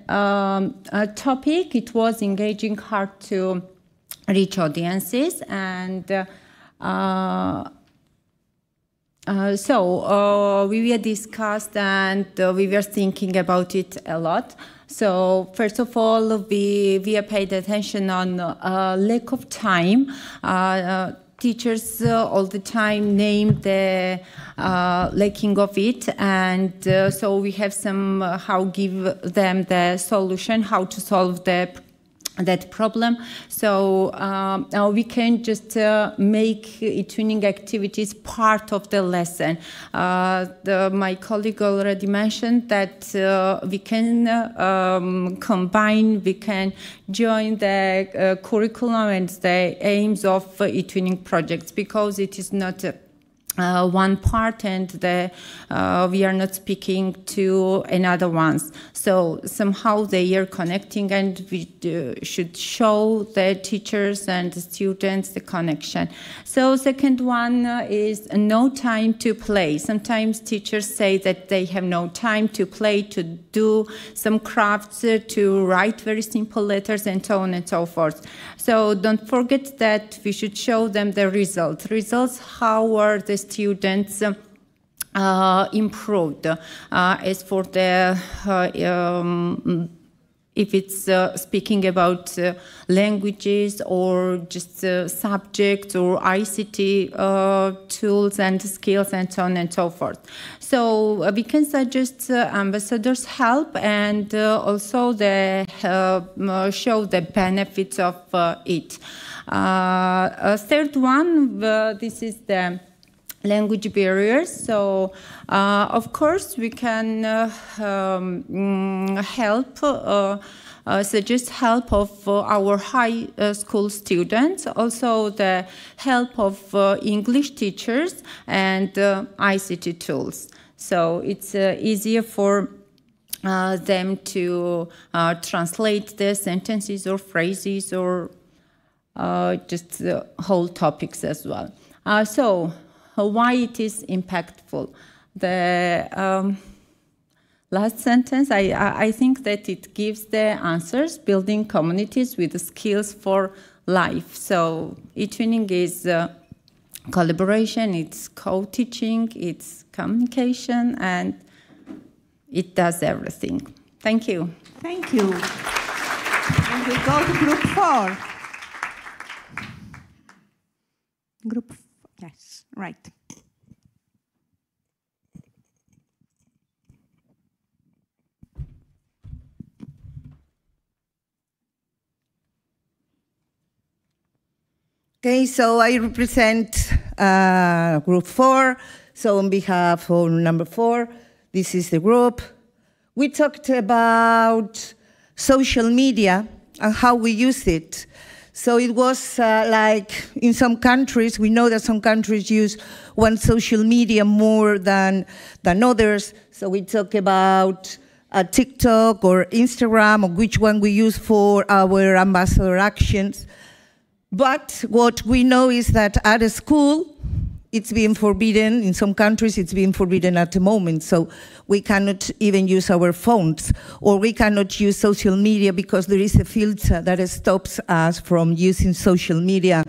Speaker 9: topic, it was engaging hard to reach audiences, and so we were discussed and we were thinking about it a lot. So first of all, we paid attention on lack of time. Teachers all the time name the lacking of it, and so we have somehow give them the solution how to solve that problem. So we can just make eTwinning activities part of the lesson. My colleague already mentioned that we can combine, we can join the curriculum and the aims of eTwinning projects, because it is not one part, and we are not speaking to another ones. So somehow they are connecting, and we should show the teachers and the students the connection. So second one is no time to play. Sometimes teachers say that they have no time to play, to do some crafts, to write very simple letters, and so on and so forth. So don't forget that we should show them the results. Results, how are the students improved. As for the, if it's speaking about languages or just subjects or ICT tools and skills and so on and so forth. So we can suggest ambassadors help, and also show the benefits of it. Third one, this is the language barriers. So, of course, we can suggest help of our high school students, also the help of English teachers and ICT tools. So it's easier for them to translate the sentences or phrases or just whole topics as well. So why it is impactful? The last sentence, I think that it gives the answers, building communities with the skills for life. So eTwinning is collaboration, it's co-teaching, it's communication, and it does everything. Thank you.
Speaker 5: Thank you. And we go to group 4. Yes, right.
Speaker 10: Okay, so I represent group 4. So on behalf of number 4, this is the group. We talked about social media and how we use it. So it was like in some countries, we know that some countries use one social media more than others. So we talk about TikTok or Instagram, or which one we use for our ambassador actions. But what we know is that at a school, it's being forbidden. In some countries, it's being forbidden at the moment. So we cannot even use our phones, or we cannot use social media because there is a filter that stops us from using social media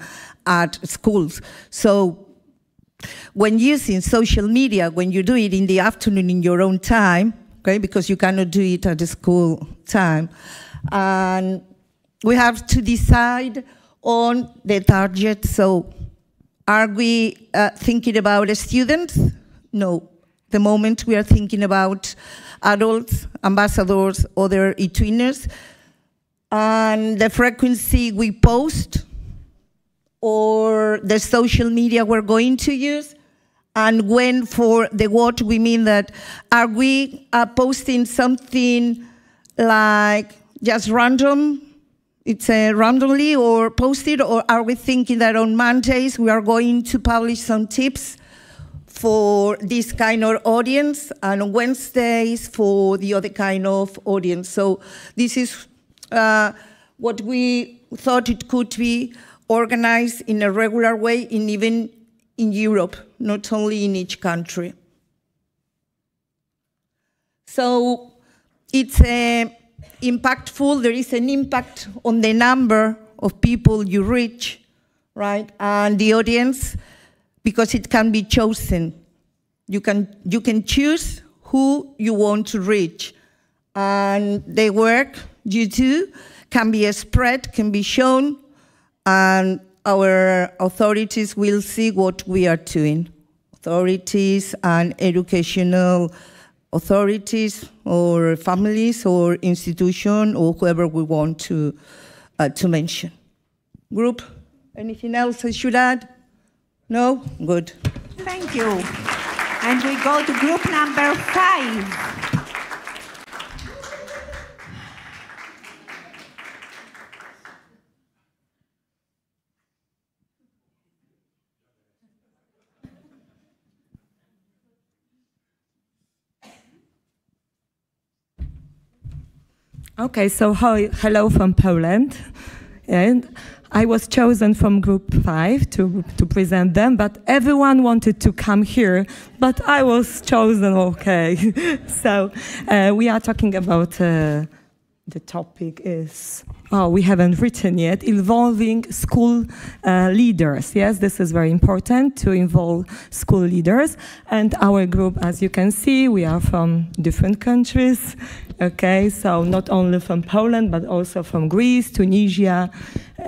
Speaker 10: at schools. So when using social media, when you do it in the afternoon in your own time, okay, because you cannot do it at the school time, and we have to decide on the target. So Are we thinking about students? No. The moment we are thinking about adults, ambassadors, other eTwinners, and the frequency we post, or the social media we're going to use, and when for the what we mean that, are we posting something like just random, it's randomly or posted, or are we thinking that on Mondays we are going to publish some tips for this kind of audience, and on Wednesdays for the other kind of audience? So this is what we thought it could be organized in a regular way, even in Europe, not only in each country. So it's impactful. There is an impact on the number of people you reach, right? And the audience, because it can be chosen. You can choose who you want to reach. And the work you do can be spread, can be shown, and our authorities will see what we are doing. Authorities and educational authorities, or families, or institution, or whoever we want to mention. Group, anything else I should add? No? Good.
Speaker 5: Thank you. And we go to group number 5.
Speaker 11: Okay, so hello from Poland. And I was chosen from group 5 to present them, but everyone wanted to come here, but I was chosen, okay. So we are talking about, the topic is, we haven't written yet, involving school leaders. Yes, this is very important, to involve school leaders. And our group, as you can see, we are from different countries. Okay, so not only from Poland, but also from Greece, Tunisia,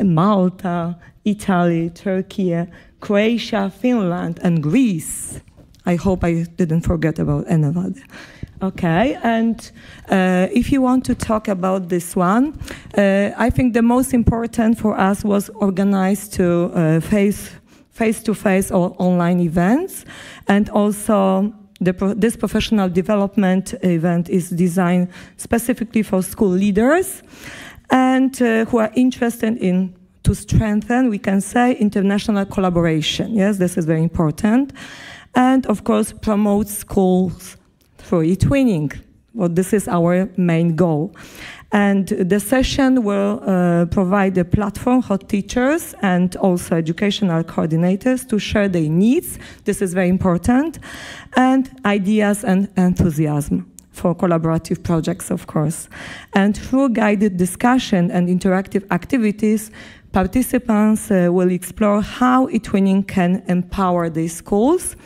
Speaker 11: Malta, Italy, Turkey, Croatia, Finland, and Greece. I hope I didn't forget about anybody. Okay, and if you want to talk about this one, I think the most important for us was organized to face-to-face or online events, and also this professional development event is designed specifically for school leaders and who are interested in to strengthen, we can say, international collaboration. Yes, this is very important. And of course, promote schools for eTwinning. Well, this is our main goal. And the session will provide a platform for teachers and also educational coordinators to share their needs. This is very important. And ideas and enthusiasm for collaborative projects, of course. And through guided discussion and interactive activities, participants will explore how eTwinning can empower their schools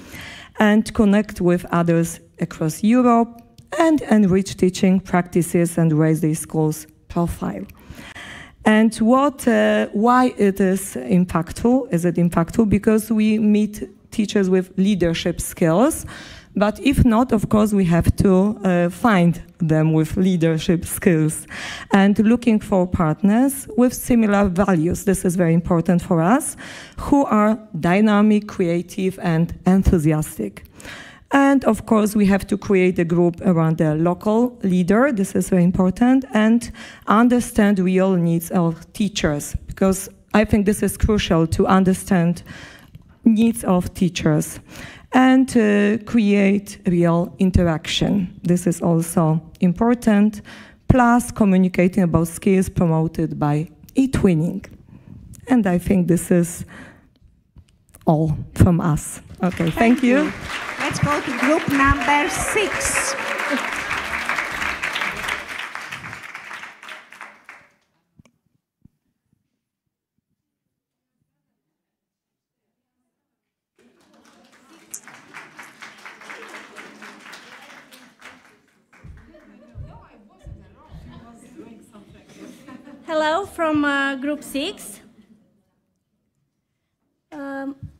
Speaker 11: and connect with others across Europe and enrich teaching practices and raise their schools' profile. And why it is impactful? Is it impactful? Because we meet teachers with leadership skills, but if not, of course, we have to find them with leadership skills and looking for partners with similar values. This is very important for us, who are dynamic, creative, and enthusiastic. And of course, we have to create a group around the local leader. This is very important, and understand real needs of teachers, because I think this is crucial to understand needs of teachers and create real interaction. This is also important, plus communicating about skills promoted by eTwinning. And I think this is all from us. Okay, thank you.
Speaker 5: Let's go to group number 6.
Speaker 12: Hello from group 6.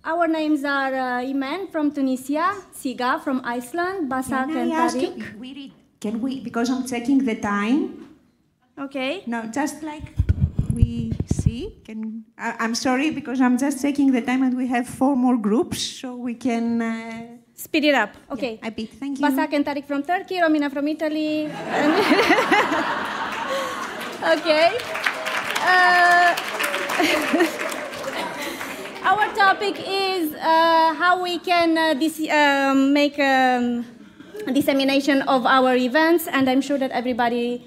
Speaker 12: Our names are Imen from Tunisia, Siga from Iceland, Basak and Tariq.
Speaker 5: Can we, because I'm checking the time.
Speaker 12: Okay.
Speaker 5: No, just like we see. I'm sorry, because I'm just checking the time and we have 4 more groups, so we can...
Speaker 12: Speed it up. Okay.
Speaker 5: Yeah, a bit. Thank you.
Speaker 12: Basak and Tariq from Turkey, Romina from Italy. Okay. Our topic is how we can make dissemination of our events, and I'm sure that everybody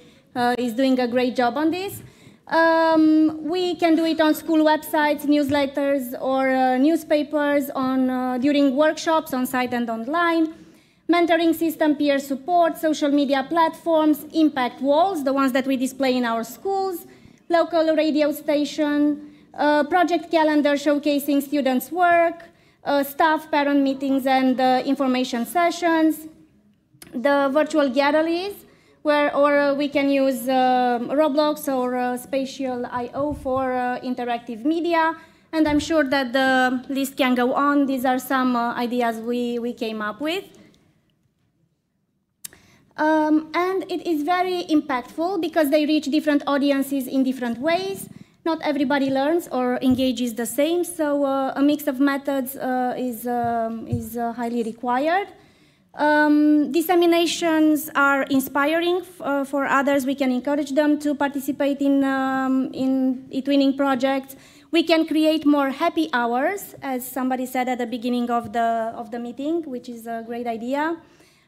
Speaker 12: is doing a great job on this. We can do it on school websites, newsletters, or newspapers, during workshops on site and online, mentoring system, peer support, social media platforms, impact walls, the ones that we display in our schools, local radio station, project calendar showcasing students' work, staff parent meetings and information sessions, the virtual galleries, or we can use Roblox or Spatial I/O for interactive media, and I'm sure that the list can go on. These are some ideas we came up with. And it is very impactful because they reach different audiences in different ways. Not everybody learns or engages the same, so a mix of methods is highly required. Disseminations are inspiring for others. We can encourage them to participate in eTwinning projects. We can create more happy hours, as somebody said at the beginning of the meeting, which is a great idea.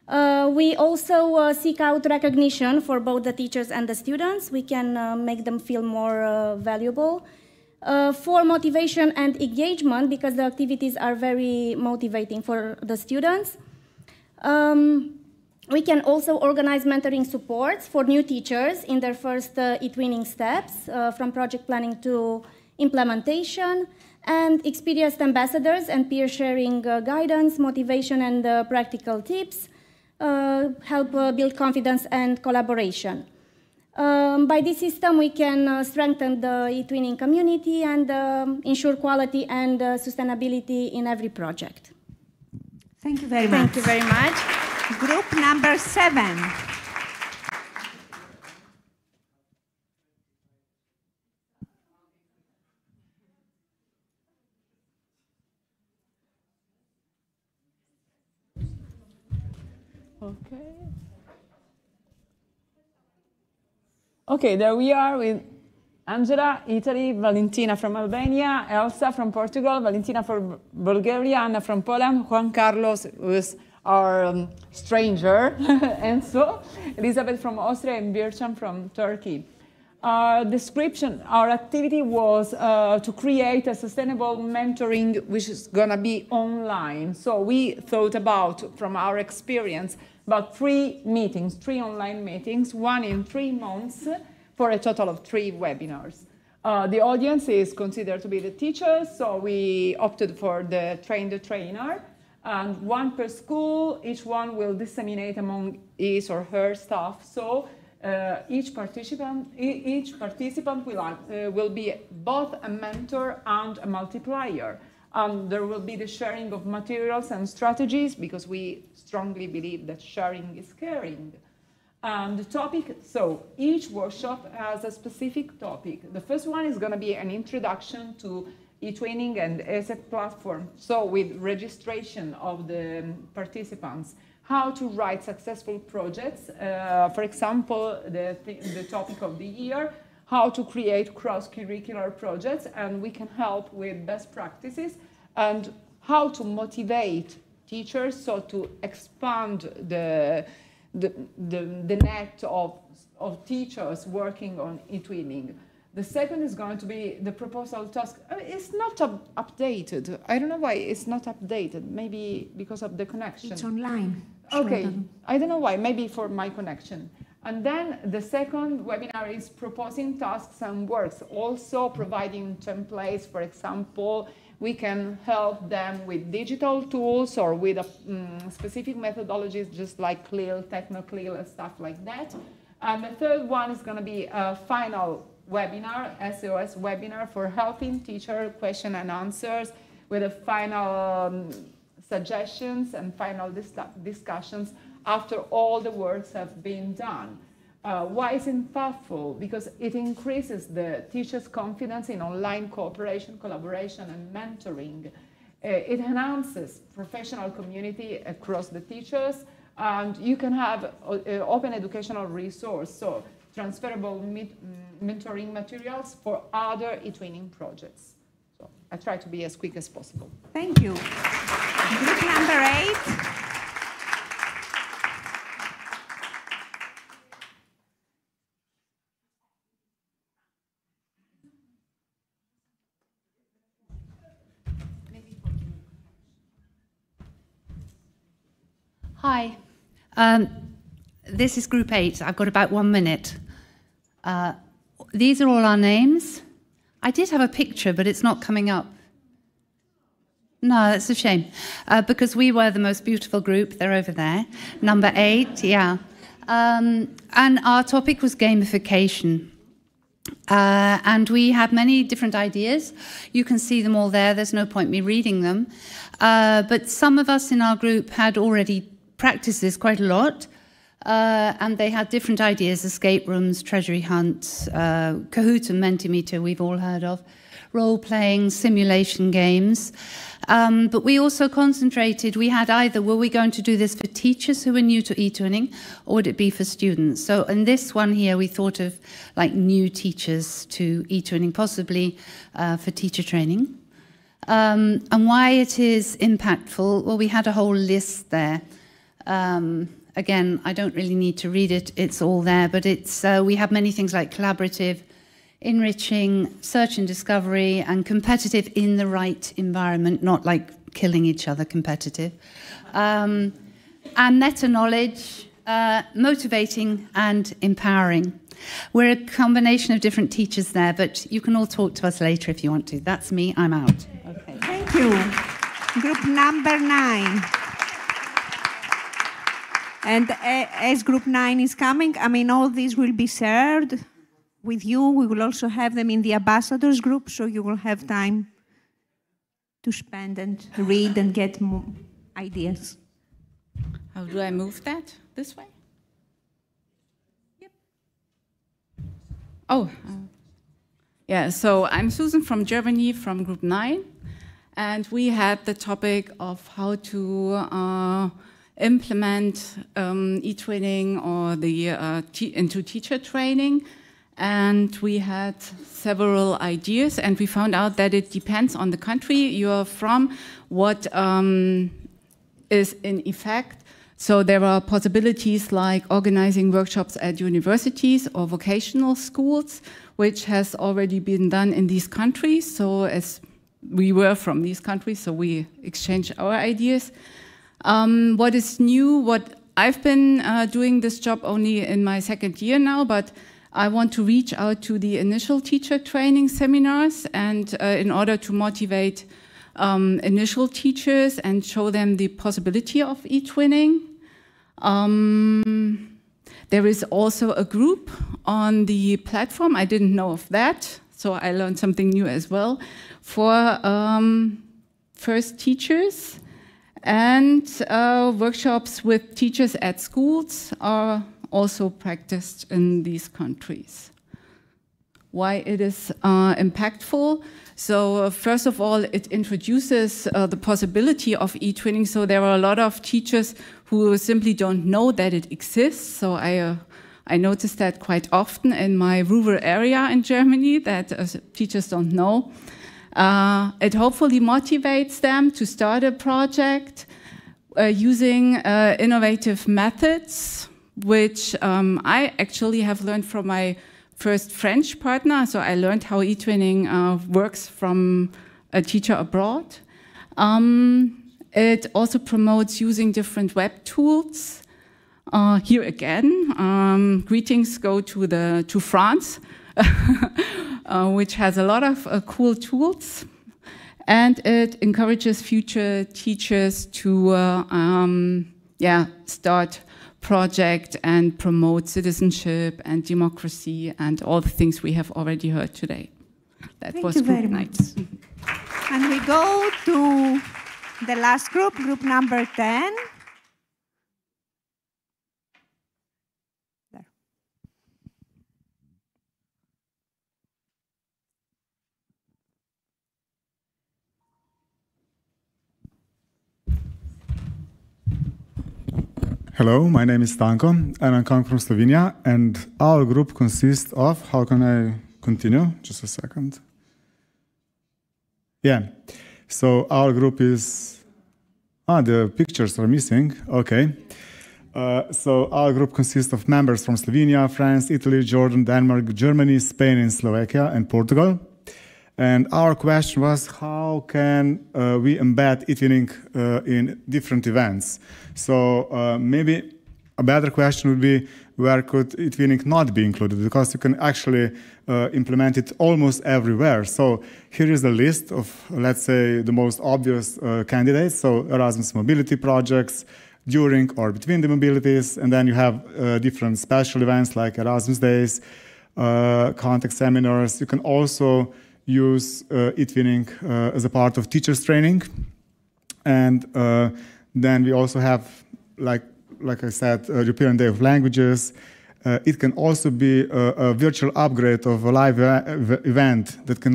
Speaker 12: We also seek out recognition for both the teachers and the students. We can make them feel more valuable. For motivation and engagement, because the activities are very motivating for the students. We can also organize mentoring supports for new teachers in their first eTwinning steps, from project planning to implementation, and experienced ambassadors and peer sharing guidance, motivation, and practical tips help build confidence and collaboration. By this system, we can strengthen the eTwinning community and ensure quality and sustainability in every project.
Speaker 5: Thank you very much.
Speaker 12: Thank you very much.
Speaker 5: Group number 7.
Speaker 6: Okay, there we are with Angela, Italy, Valentina from Albania, Elsa from Portugal, Valentina from Bulgaria, Anna from Poland, Juan Carlos, who is our stranger, and so Elizabeth from Austria, and Bircham from Turkey. Our description, our activity was to create a sustainable mentoring which is going to be online. So we thought about, from our experience, about 3 meetings, 3 online meetings, 1 in 3 months, for a total of 3 webinars. The audience is considered to be the teachers, so we opted for the train-the-trainer, and 1 per school. Each one will disseminate among his or her staff. So each participant will be both a mentor and a multiplier. There will be the sharing of materials and strategies, because we strongly believe that sharing is caring. The topic, so each workshop has a specific topic. The first one is going to be an introduction to eTwinning and ESET platform. So with registration of the participants, how to write successful projects. For example, the topic of the year, how to create cross-curricular projects, and we can help with best practices, and how to motivate teachers, so to expand the net of teachers working on eTwinning. The second is going to be the proposal task. It's not updated. I don't know why it's not updated. Maybe because of the connection.
Speaker 5: It's online.
Speaker 6: Okay,
Speaker 5: Sure.
Speaker 6: I don't know why. Maybe for my connection. And then the second webinar is proposing tasks and works, also providing templates. For example, we can help them with digital tools or with specific methodologies, just like CLIL, TechnoCLIL, and stuff like that. And the third one is going to be a final webinar, SOS webinar, for helping teacher question and answers with the final suggestions and final discussions after all the works have been done. Why is it powerful? Because it increases the teachers' confidence in online cooperation, collaboration, and mentoring. It enhances professional community across the teachers, and you can have open educational resource, so transferable mentoring materials for other eTwinning projects. So I try to be as quick as possible.
Speaker 5: Thank you. Group number 8.
Speaker 13: Hi, this is Group 8. I've got about 1 minute. These are all our names. I did have a picture, but it's not coming up. No, that's a shame, because we were the most beautiful group. They're over there. Number 8, yeah. And our topic was gamification. And we had many different ideas. You can see them all there. There's no point me reading them. But some of us in our group had already practiced this quite a lot. And they had different ideas: escape rooms, treasury hunts, Kahoot and Mentimeter we've all heard of, role-playing, simulation games. But we also concentrated, we had either, were we going to do this for teachers who were new to eTwinning, or would it be for students? So in this one here, we thought of like new teachers to eTwinning, possibly for teacher training. And why it is impactful, well, we had a whole list there. Again, I don't really need to read it, it's all there, but it's, we have many things like collaborative, enriching, search and discovery, and competitive in the right environment, not like killing each other competitive. And meta-knowledge, motivating and empowering. We're a combination of different teachers there, but you can all talk to us later if you want to. That's me, I'm out. Okay.
Speaker 5: Thank you. Group number 9. And as group 9 is coming, I mean, all these will be shared with you. We will also have them in the ambassadors group, so you will have time to spend and read and get more ideas.
Speaker 14: How do I move that? This way? Yep. Oh, yeah, so I'm Susan from Germany, from group 9, and we had the topic of how to implement eTwinning or the into teacher training, and we had several ideas, and we found out that it depends on the country you're from, what is in effect. So there are possibilities like organizing workshops at universities or vocational schools, which has already been done in these countries. So as we were from these countries, so we exchanged our ideas. What is new, what I've been doing this job only in my 2nd year now, but I want to reach out to the initial teacher training seminars, and in order to motivate initial teachers and show them the possibility of eTwinning. There is also a group on the platform. I didn't know of that, so I learned something new as well, for first teachers. And workshops with teachers at schools are also practiced in these countries. Why it is impactful? So first of all, it introduces the possibility of eTwinning. So there are a lot of teachers who simply don't know that it exists. So I noticed that quite often in my rural area in Germany, that teachers don't know. It hopefully motivates them to start a project using innovative methods, which I actually have learned from my first French partner. So I learned how eTwinning works from a teacher abroad. It also promotes using different web tools. Here again, greetings go to France, which has a lot of cool tools. And it encourages future teachers to start project and promote citizenship and democracy and all the things we have already heard today. That was
Speaker 5: Thank you very
Speaker 14: nice.
Speaker 5: much. And we go to the last group, group number 10. There.
Speaker 15: Hello, my name is Stanko, and I'm coming from Slovenia, and our group consists of, how can I continue? Just a second. Yeah, so our group is, the pictures are missing, okay. So our group consists of members from Slovenia, France, Italy, Jordan, Denmark, Germany, Spain, and Slovakia, and Portugal. And our question was, how can we embed eTwinning in different events? So maybe a better question would be, where could eTwinning not be included? Because you can actually implement it almost everywhere. So here is a list of, let's say, the most obvious candidates. So Erasmus mobility projects, during or between the mobilities, and then you have different special events like Erasmus days, contact seminars. You can also use eTwinning as a part of teachers training. And then we also have, like I said, European Day of Languages. It can also be a virtual upgrade of a live event that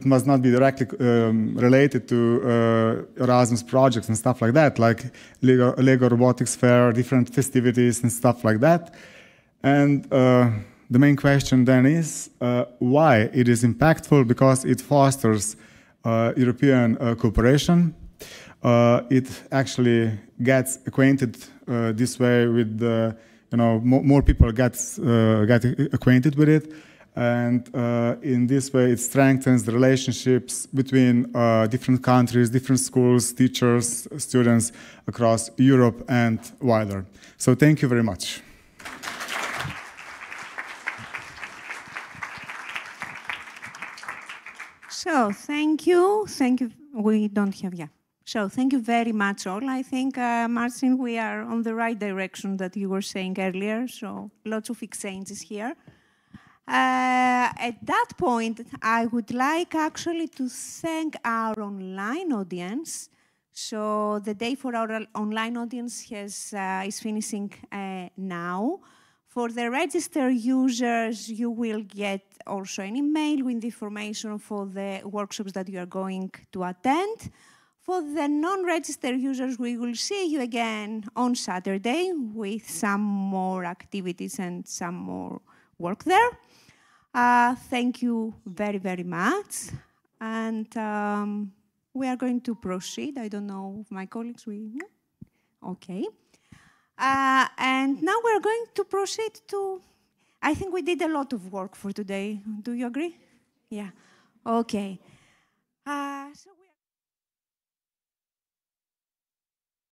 Speaker 15: must not be directly related to Erasmus projects and stuff like that, like Lego Robotics Fair, different festivities and stuff like that. And the main question then is why it is impactful, because it fosters European cooperation. It actually gets acquainted this way with more people get acquainted with it, and in this way it strengthens the relationships between different countries, different schools, teachers, students across Europe and wider. So thank you very much.
Speaker 5: So thank you. We don't have, yeah. So thank you very much all. I think, Marcin, we are on the right direction that you were saying earlier. So lots of exchanges here. At that point, I would like actually to thank our online audience. So the day for our online audience is finishing now. For the registered users, you will get also an email with information for the workshops that you are going to attend. For the non-registered users, we will see you again on Saturday with some more activities and some more work there. Thank you very, very much. And we are going to proceed. I don't know if my colleagues will. Okay. And now we're going to proceed to, I think we did a lot of work for today. Do you agree? Yeah. Okay. So